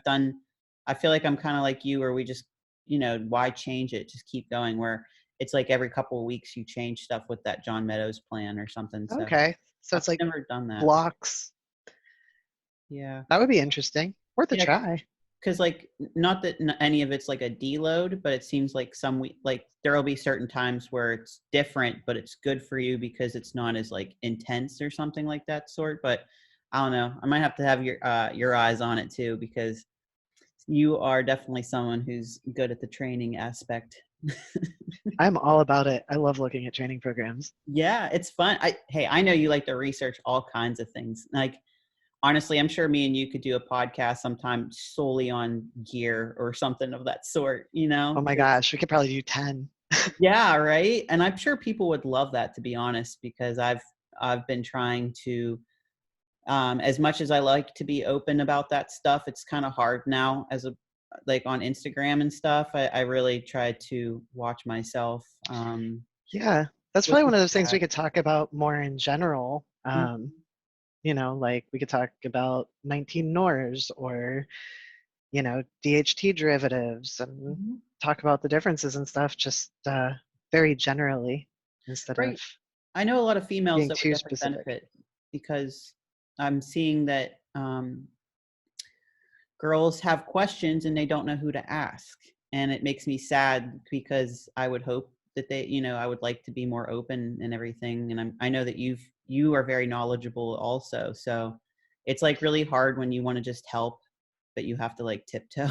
A: feel like I'm kind of like you, where we just, why change it? Just keep going. Where it's like every couple of weeks you change stuff with that John Meadows plan or something. So
B: Okay. So
A: I've
B: it's like
A: never done that.
B: blocks.
A: Yeah.
B: That would be interesting. Worth a
A: Yeah.
B: try.
A: Because like, not that any of it's like a deload, but it seems like like there will be certain times where it's different, but it's good for you because it's not as like intense or something like that sort. But I don't know. I might have to have your eyes on it too, because you are definitely someone who's good at the training aspect.
B: I'm all about it. I love looking at training programs.
A: Yeah, it's fun. I know you like to research all kinds of things. Like, honestly, I'm sure me and you could do a podcast sometime solely on gear or something of that sort,
B: Oh my gosh, we could probably do 10.
A: Yeah, right. And I'm sure people would love that, to be honest, because I've been trying to, as much as I like to be open about that stuff, it's kind of hard now like on Instagram and stuff. I really try to watch myself.
B: Yeah, that's
A: Which
B: probably one
A: is
B: of those things we
A: sad.
B: could talk about more in general.
A: Mhm.
B: Like we could talk about 19 NORs or, DHT derivatives and
A: Mhm.
B: talk about the differences and stuff just very generally instead of
A: Right. I know a lot of females
B: being
A: that would
B: too
A: definitely
B: specific.
A: benefit, because I'm seeing that girls have questions and they don't know who to ask. And it makes me sad, because I would hope that I would like to be more open and everything. And I know that you are very knowledgeable also. So it's like really hard when you want to just help, but you have to like tiptoe.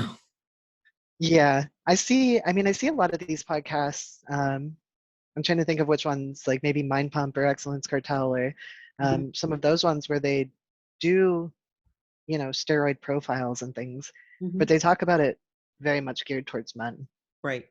B: Yeah, I see a lot of these podcasts. I'm trying to think of which ones, like maybe Mind Pump or Excellence Cartel or
A: Mhm.
B: some of those ones where they do, steroid profiles and things, but
A: Mhm.
B: they talk about it very much geared towards men.
A: Right.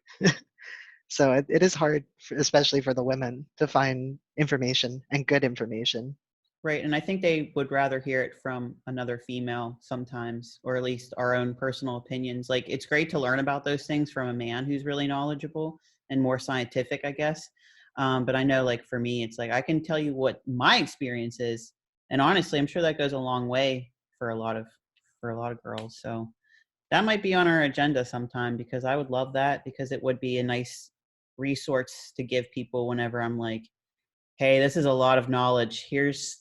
B: So it is hard, especially for the women, to find information and good information.
A: Right. And I think they would rather hear it from another female sometimes, or at least our own personal opinions. Like, it's great to learn about those things from a man who's really knowledgeable and more scientific, I guess. But I know, like, for me, it's like I can tell you what my experience is. And honestly, I'm sure that goes a long way for a lot of girls. So that might be on our agenda sometime, because I would love that, because it would be a nice resource to give people whenever I'm like, hey, this is a lot of knowledge. Here's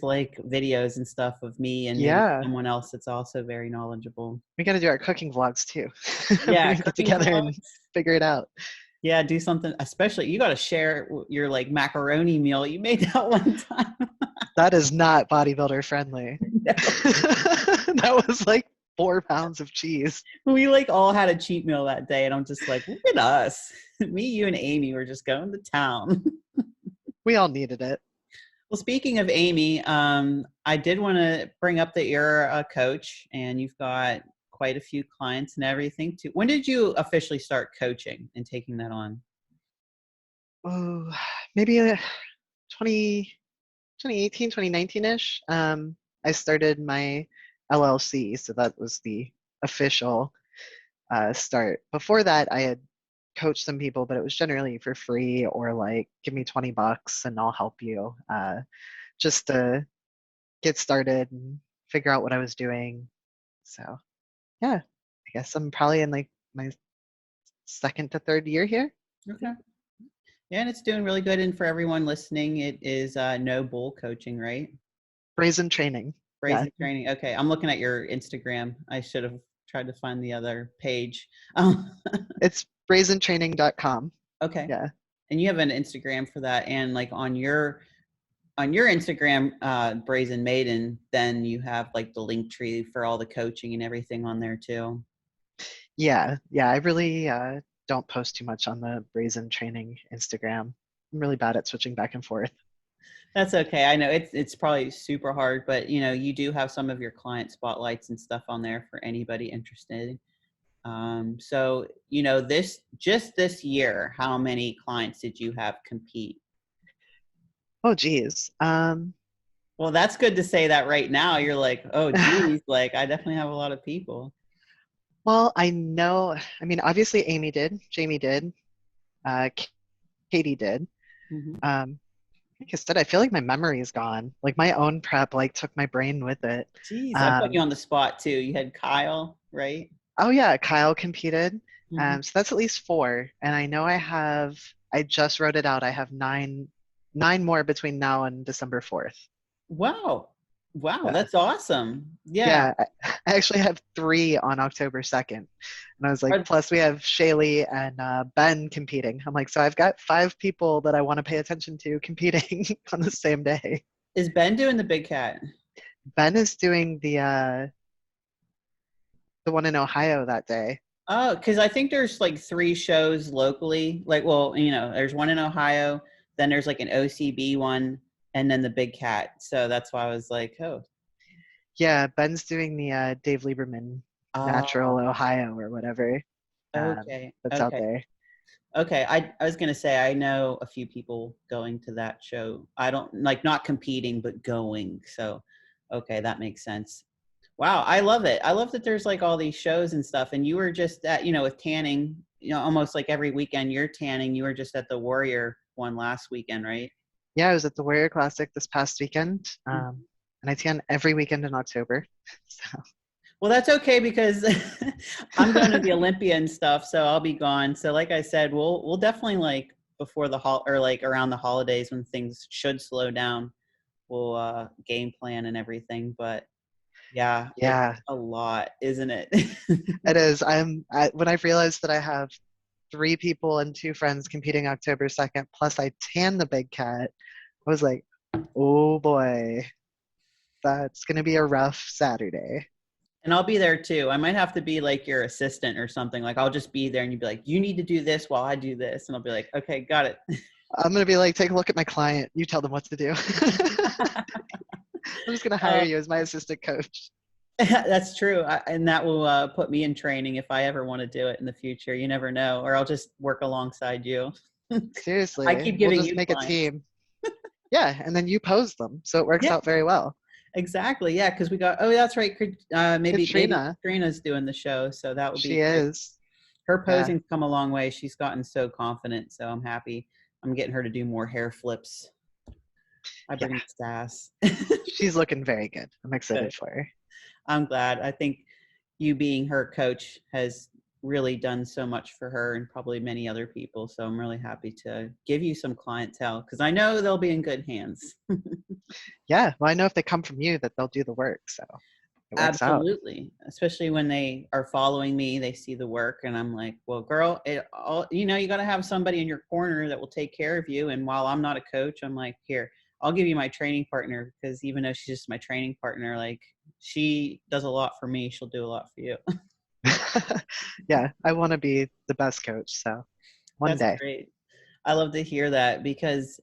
A: like videos and stuff of me and maybe
B: Yeah,
A: someone else that's also very knowledgeable.
B: we got to do our cooking vlogs too. We're
A: Yeah,
B: gonna get
A: cooking
B: together and
A: vlogs.
B: figure it out.
A: Yeah, do something. Especially, you got to share your like macaroni meal you made that one time.
B: That is not bodybuilder friendly.
A: No.
B: That was like 4 pounds of cheese.
A: We like all had a cheat meal that day, and I'm just like, look at us. Me, you, and Amy were just going to town.
B: We all needed it.
A: Well, speaking of Amy, I did want to bring up that you're a coach and you've got quite a few clients and everything too. When did you officially start coaching and taking that on?
B: Oh, maybe 20, 2018, 2019-ish. I started my LLC, so that was the official start. Before that, I had coached some people, but it was generally for free or like, give me $20 and I'll help you, just to get started and figure out what I was doing. So yeah, I guess I'm probably in like my second to third year here.
A: Okay. Yeah, and it's doing really good. And for everyone listening, it is no bull coaching, right?
B: Brazen training. Yeah,
A: Brazen training. Okay, I'm looking at your Instagram. I should have tried to find the other page.
B: it's brazentraining.com.
A: Okay.
B: Yeah.
A: And you have an Instagram for that, and like on your Instagram, Brazen Maiden, then you have like the link tree for all the coaching and everything on there too.
B: Yeah. Yeah. I really don't post too much on the Brazen Training Instagram. I'm really bad at switching back and forth.
A: That's okay. I know it's probably super hard, but you do have some of your client spotlights and stuff on there for anybody interested. So this year, how many clients did you have compete?
B: Oh, geez.
A: Well, that's good to say that right now. You're like, oh, geez, like I definitely have a lot of people.
B: Well, I know. I mean, obviously, Amy did, Jamie did, uh, Katie did.
A: Hmm.
B: Like I said, I feel like my memory is gone. Like my own prep, like took my brain with it.
A: Jeez, I put you
B: Um,
A: on the spot too. You had Kyle, right?
B: oh yeah, Kyle competed.
A: Mhm.
B: So that's at least 4. And I know I just wrote it out. I have nine more between now and December 4th.
A: Wow. Wow,
B: Yeah.
A: that's awesome. Yeah.
B: Yeah. I actually have 3 on October 2nd. And I was like,
A: Are-
B: plus we have Shaylee and Ben competing. I'm like, so I've got 5 people that I want to pay attention to competing on the same day.
A: Is Ben doing the big cat?
B: Ben is doing the one in Ohio that day.
A: Oh, because I think there's like 3 shows locally. Like, well, there's one in Ohio, then there's like an OCB one, and then the big cat. So that's why I was like, oh,
B: Yeah, Ben's doing the Dave Lieberman Natural
A: oh,
B: Ohio or whatever.
A: okay,
B: That's out
A: okay,
B: there.
A: okay. I was gonna say I know a few people going to that show. I don't like not competing, but going. So, okay, that makes sense. Wow, I love it. I love that there's like all these shows and stuff. And you were just at, with tanning, almost like every weekend you're tanning. You were just at the Warrior one last weekend, right?
B: Yeah, I was at the Warrior Classic this past weekend,
A: Mhm.
B: and I tan every weekend in October. So
A: Well, that's okay because I'm going to the Olympia and stuff, so I'll be gone. So, like I said, we'll definitely like before the or like around the holidays when things should slow down, we'll game plan and everything. But yeah, it's
B: yeah,
A: a lot, isn't it?
B: it is. When I realized that I have 3 people and 2 friends competing October 2nd, plus I tan the big cat, I was like, oh boy, that's gonna be a rough Saturday.
A: And I'll be there too. I might have to be like your assistant or something. Like I'll just be there and you'd be like, you need to do this while I do this. And I'll be like, okay, got it.
B: I'm gonna be like, take a look at my client. You tell them what to do. I'm just gonna hire
A: uh,
B: you as my assistant coach.
A: that's true. And that will put me in training if I ever want to do it in the future. You never know. Or I'll just work alongside you. I
B: Seriously,
A: keep
B: we'll
A: giving
B: just
A: you
B: make a
A: clients.
B: team. Yeah, and then you pose them, so it works
A: Yeah,
B: out very well.
A: exactly. Yeah, because we got, oh, that's right. Maybe
B: Katrina,
A: Katrina's doing the show. So that would
B: she
A: be great.
B: is.
A: Her
B: Yeah,
A: posing's come a long way. She's gotten so confident. So I'm happy. I'm getting her to do more hair flips. I
B: yeah,
A: bring the sass.
B: she's looking very good. I'm
A: Good.
B: excited for her.
A: I'm glad. I think you being her coach has really done so much for her and probably many other people. So I'm really happy to give you some clientele because I know they'll be in good hands.
B: Yeah, well, I know if they come from you that they'll do the work, so it works out.
A: Absolutely. Especially when they are following me, they see the work and I'm like, well, girl, you got to have somebody in your corner that will take care of you. And while I'm not a coach, I'm like, here, I'll give you my training partner because even though she's just my training partner, like she does a lot for me. She'll do a lot for you.
B: Yeah, I want to be the best coach, so one
A: That's
B: day.
A: great. I love to hear that because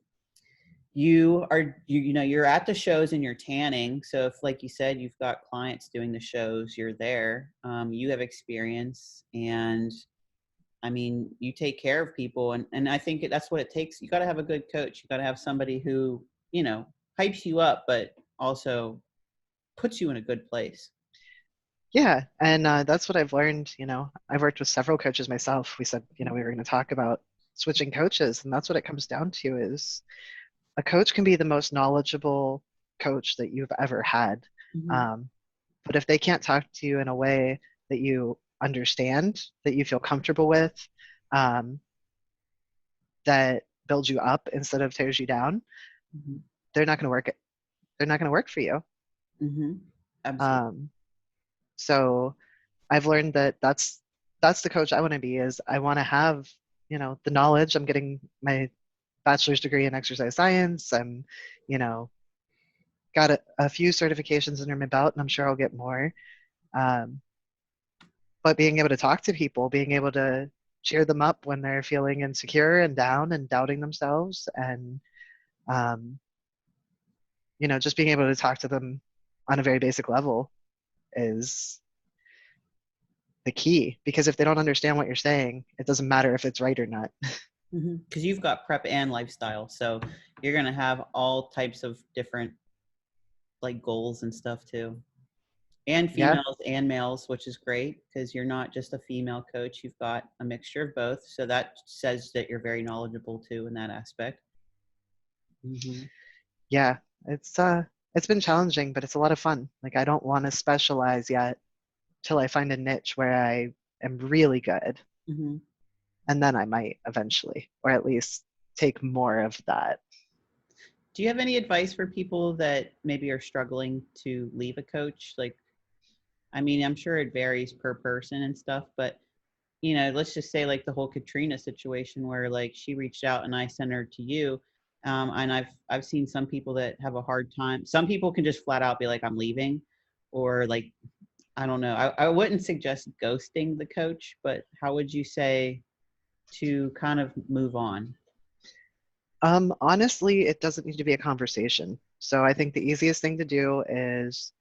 A: you're at the shows and you're tanning. So if, like you said, you've got clients doing the shows, you're there, you have experience and I mean, you take care of people. And I think that's what it takes. You got to have a good coach. You got to have somebody who, hypes you up, but also puts you in a good place.
B: Yeah, and that's what I've learned. I've worked with several coaches myself. We said, we were going to talk about switching coaches, and that's what it comes down to is a coach can be the most knowledgeable coach that you've ever had.
A: Mm-hmm.
B: Um, but if they can't talk to you in a way that you understand, that you feel comfortable with, um, that builds you up instead of tears you down,
A: Mm-hmm.
B: they're not going to work. They're not going to work for you.
A: Mm-hmm. Absolutely.
B: Um, so I've learned that that's the coach I want to be. Is I want to have the knowledge. I'm getting my bachelor's degree in exercise science. I'm you know got a few certifications under my belt, and I'm sure I'll get more. Um, but being able to talk to people, being able to cheer them up when they're feeling insecure and down and doubting themselves, and um, just being able to talk to them on a very basic level is the key. Because if they don't understand what you're saying, it doesn't matter if it's right or not.
A: Because you've got prep and lifestyle. So you're going to have all types of different like goals and stuff too. And
B: Yeah,
A: females and males, which is great because you're not just a female coach. You've got a mixture of both. So that says that you're very knowledgeable too in that aspect. Mm-hmm.
B: yeah. It's been challenging, but it's a lot of fun. Like I don't want to specialize yet till I find a niche where I am really good.
A: Hmm.
B: And then I might eventually, or at least take more of that.
A: Do you have any advice for people that maybe are struggling to leave a coach? Like, I mean, I'm sure it varies per person and stuff, but let's just say like the whole Katrina situation where like she reached out and I sent her to you. And I've seen some people that have a hard time. Some people can just flat out be like, I'm leaving, or like, I don't know. I wouldn't suggest ghosting the coach, but how would you say to kind of move on?
B: Honestly, it doesn't need to be a conversation. So I think the easiest thing to do is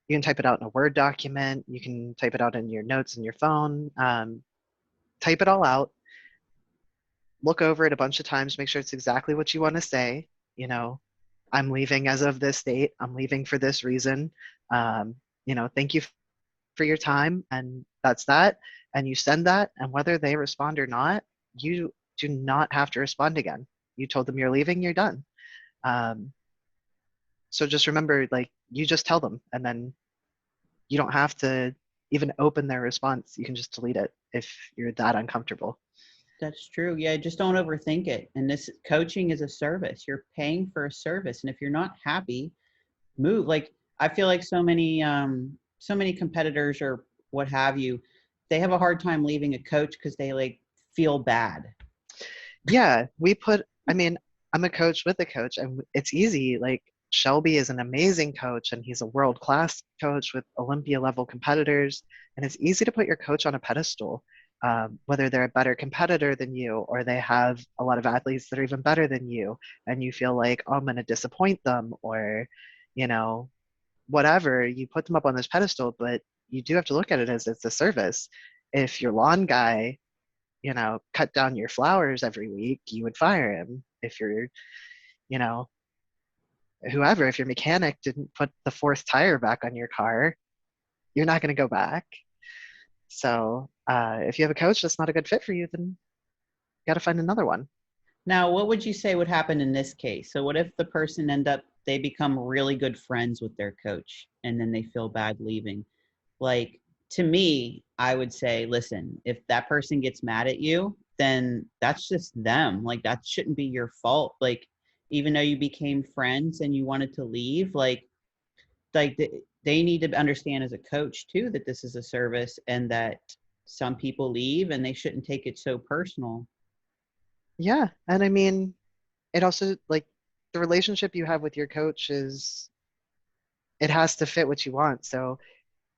B: you can type it out in a Word document. You can type it out in your notes in your phone. Type it all out. Look over it a bunch of times. Make sure it's exactly what you want to say. You know, I'm leaving as of this date. I'm leaving for this reason. Um, thank you for your time. And that's that. And you send that. And whether they respond or not, you do not have to respond again. You told them you're leaving, you're done. Um, so just remember, like, you just tell them, and then you don't have to even open their response. You can just delete it if you're that uncomfortable.
A: That's true. Yeah, just don't overthink it. And this coaching is a service. You're paying for a service. And if you're not happy, move. Like I feel like so many competitors or what have you, they have a hard time leaving a coach because they like feel bad.
B: Yeah, I mean, I'm a coach with a coach, and it's easy. Like, Shelby is an amazing coach, and he's a world-class coach with Olympia level competitors. And it's easy to put your coach on a pedestal, whether they're a better competitor than you, or they have a lot of athletes that are even better than you, and you feel like, oh, I'm going to disappoint them, or, you know, whatever. You put them up on this pedestal, but you do have to look at it as it's a service. If your lawn guy cut down your flowers every week, you would fire him. If you're, you know, whoever, if your mechanic didn't put the fourth tire back on your car, you're not going to go back. So if you have a coach that's not a good fit for you, then you got to find another one.
A: Now, what would you say would happen in this case? So what if the person they become really good friends with their coach and then they feel bad leaving? Like to me, I would say, listen, if that person gets mad at you, then that's just them. Like that shouldn't be your fault. Like even though you became friends and you wanted to leave, they need to understand as a coach too that this is a service and that some people leave and they shouldn't take it so personal.
B: Yeah. And I mean, it also, like, the relationship you have with your coach it has to fit what you want. So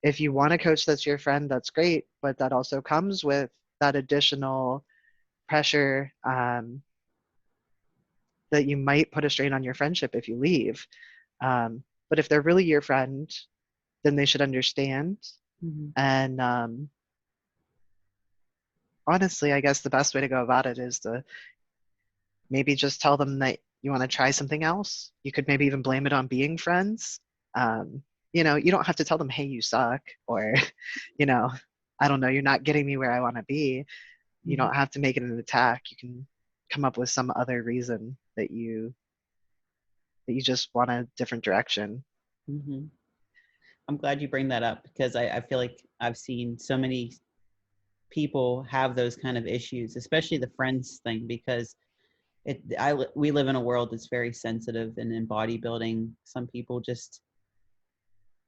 B: if you want a coach that's your friend, that's great. But that also comes with that additional pressure, that you might put a strain on your friendship if you leave. But if they're really your friend, then they should understand.
A: Mm-hmm.
B: And honestly, I guess the best way to go about it is to maybe just tell them that you want to try something else. You could maybe even blame it on being friends. Um, you don't have to tell them, hey, you suck, or, you know, I don't know, you're not getting me where I want to be. You
A: Mm-hmm.
B: don't have to make it an attack. You can come up with some other reason that you just want a different direction.
A: Mm-hmm. I'm glad you bring that up because I feel like I've seen so many people have those kind of issues, especially the friends thing, because we live in a world that's very sensitive, and in bodybuilding, some people just,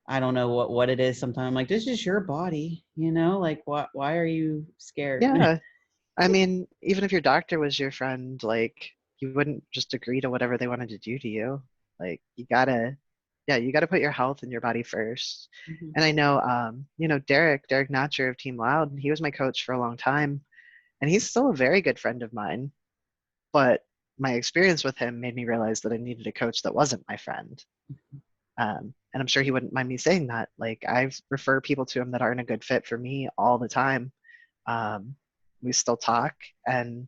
A: I don't know what it is. Sometimes I'm like, this is your body, like why are you scared?
B: Yeah. I mean, even if your doctor was your friend, like, you wouldn't just agree to whatever they wanted to do to you. Like, you gotta put your health and your body first.
A: Mm-hmm.
B: And I know, Derek Natcher of Team Loud, he was my coach for a long time, and he's still a very good friend of mine. But my experience with him made me realize that I needed a coach that wasn't my friend. And I'm sure he wouldn't mind me saying that. Like, I refer people to him that aren't a good fit for me all the time. Um, we still talk, and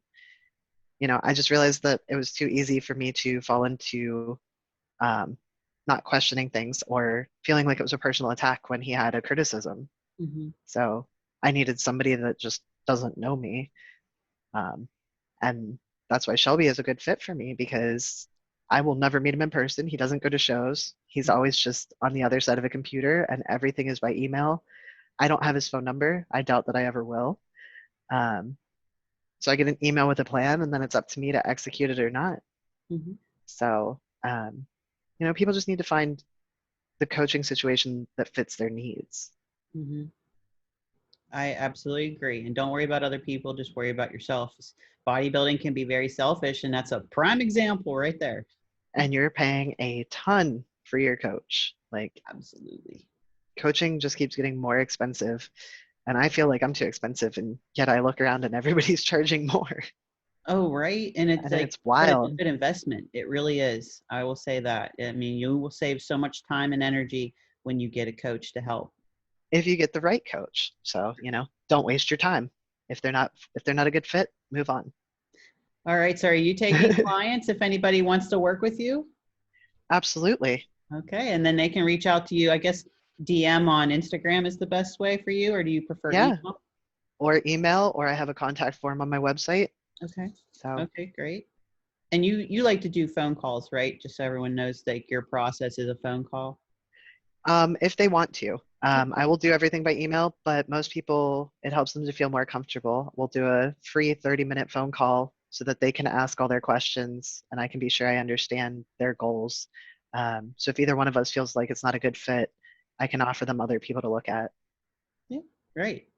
B: I just realized that it was too easy for me to fall into, um, not questioning things or feeling like it was a personal attack when he had a criticism.
A: Mm-hmm.
B: So I needed somebody that just doesn't know me. Um, and that's why Shelby is a good fit for me, because I will never meet him in person. He doesn't go to shows. He's always just on the other side of a computer, and everything is by email. I don't have his phone number. I doubt that I ever will. So I get an email with a plan, and then it's up to me to execute it or not.
A: Mm-hmm.
B: So, people just need to find the coaching situation that fits their needs.
A: Mm-hmm. I absolutely agree. And don't worry about other people, just worry about yourself. Bodybuilding can be very selfish, and that's a prime example right there.
B: And you're paying a ton for your coach. Like,
A: Absolutely.
B: coaching just keeps getting more expensive. And I feel like I'm too expensive, and yet I look around and everybody's charging more.
A: Oh, right. And it's
B: And
A: like,
B: it's
A: but it's a
B: wild.
A: good investment. It really is. I will say that. I mean, you will save so much time and energy when you get a coach to help.
B: If you get the right coach. So, don't waste your time. If they're not a good fit, move on.
A: All right. So are you taking clients if anybody wants to work with you?
B: Absolutely.
A: Okay. And then they can reach out to you. I guess DM on Instagram is the best way for you, or do you prefer
B: Yeah.
A: email?
B: Or email, or I have a contact form on my website.
A: Okay.
B: So,
A: Okay, great. And you like to do phone calls, right? Just so everyone knows like your process is a phone call.
B: if they want to, I will do everything by email, but most people, it helps them to feel more comfortable. We'll do a free 30-minute phone call so that they can ask all their questions and I can be sure I understand their goals. So if either one of us feels like it's not a good fit, I can offer them other people to look at.
A: Yeah, great.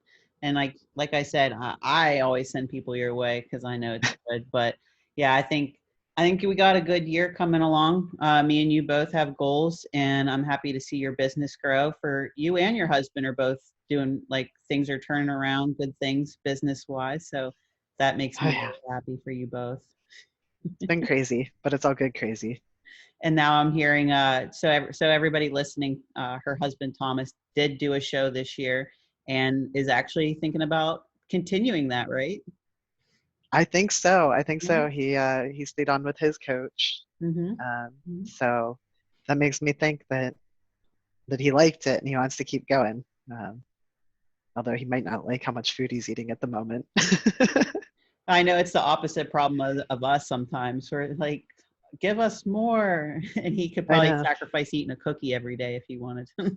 A: And like I said, I always send people your way because I know it's good. But yeah, I think we got a good year coming along. Me and you both have goals, and I'm happy to see your business grow. For you and your husband are both doing like things are turning around, good things business wise. So that makes
B: Oh,
A: me
B: yeah.
A: very happy for you both.
B: It's been crazy, but it's all good crazy.
A: And now I'm hearing so everybody listening, her husband Thomas did do a show this year and is actually thinking about continuing that, right?
B: I think so. I think
A: Yeah.
B: so. He stayed on with his coach.
A: Mm-hmm.
B: So that makes me think that he liked it and he wants to keep going. Although he might not like how much food he's eating at the moment.
A: I know it's the opposite problem of us sometimes. We're like, give us more, and he could
B: I
A: probably
B: know.
A: sacrifice eating a cookie every day if he wanted to.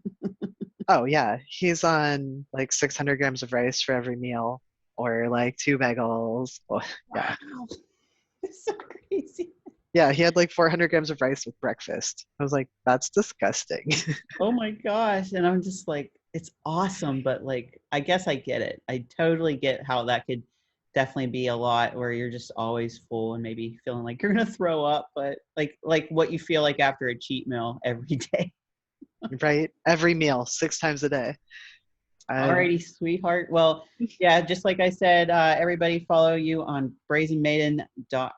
B: Oh yeah, he's on like 600 grams of rice for every meal, or like two bagels. Oh, yeah,
A: Wow, it's so crazy.
B: yeah. He had like 400 grams of rice with breakfast. I was like, that's disgusting.
A: Oh my gosh. And I'm just like, it's awesome, but like, I guess I get it. I totally get how that could definitely be a lot where you're just always full and maybe feeling like you're gonna throw up, but like what you feel like after a cheat meal every day.
B: Right? Every meal, 6 times a day. I
A: Alrighty, sweetheart. Well, yeah, just like I said, everybody follow you on Brazen Maiden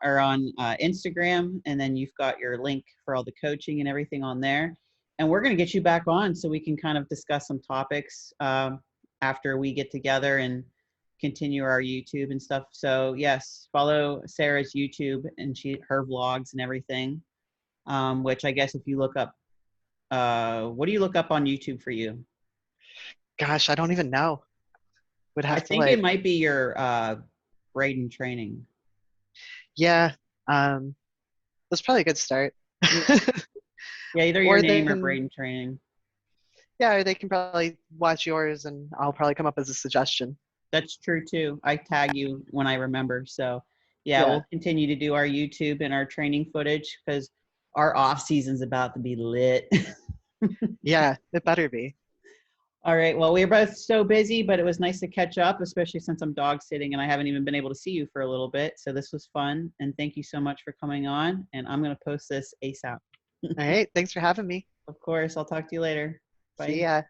A: or on Instagram, and then you've got your link for all the coaching and everything on there. And we're going to get you back on so we can kind of discuss some topics after we get together and continue our YouTube and stuff. So yes, follow Sarah's YouTube and her vlogs and everything. Which I guess if you look up, what do you look up on YouTube for you?
B: Gosh, I don't even know. Would
A: I
B: have to
A: think it
B: like,
A: might be your Braden training.
B: yeah. That's probably a good start.
A: Yeah, yeah, either your
B: Or they
A: name or
B: can,
A: Braden training.
B: yeah, or they can probably watch yours and I'll probably come up as a suggestion.
A: That's true too. I tag you when I remember. So yeah,
B: Yeah.
A: we'll continue to do our YouTube and our training footage because our off season's about to be lit.
B: Yeah, it better be.
A: All right. Well, we are both so busy, but it was nice to catch up, especially since I'm dog sitting and I haven't even been able to see you for a little bit. So this was fun. And thank you so much for coming on. And I'm going to post this ASAP.
B: All right. Thanks for having me.
A: Of course. I'll talk to you later.
B: See
A: Bye.
B: ya.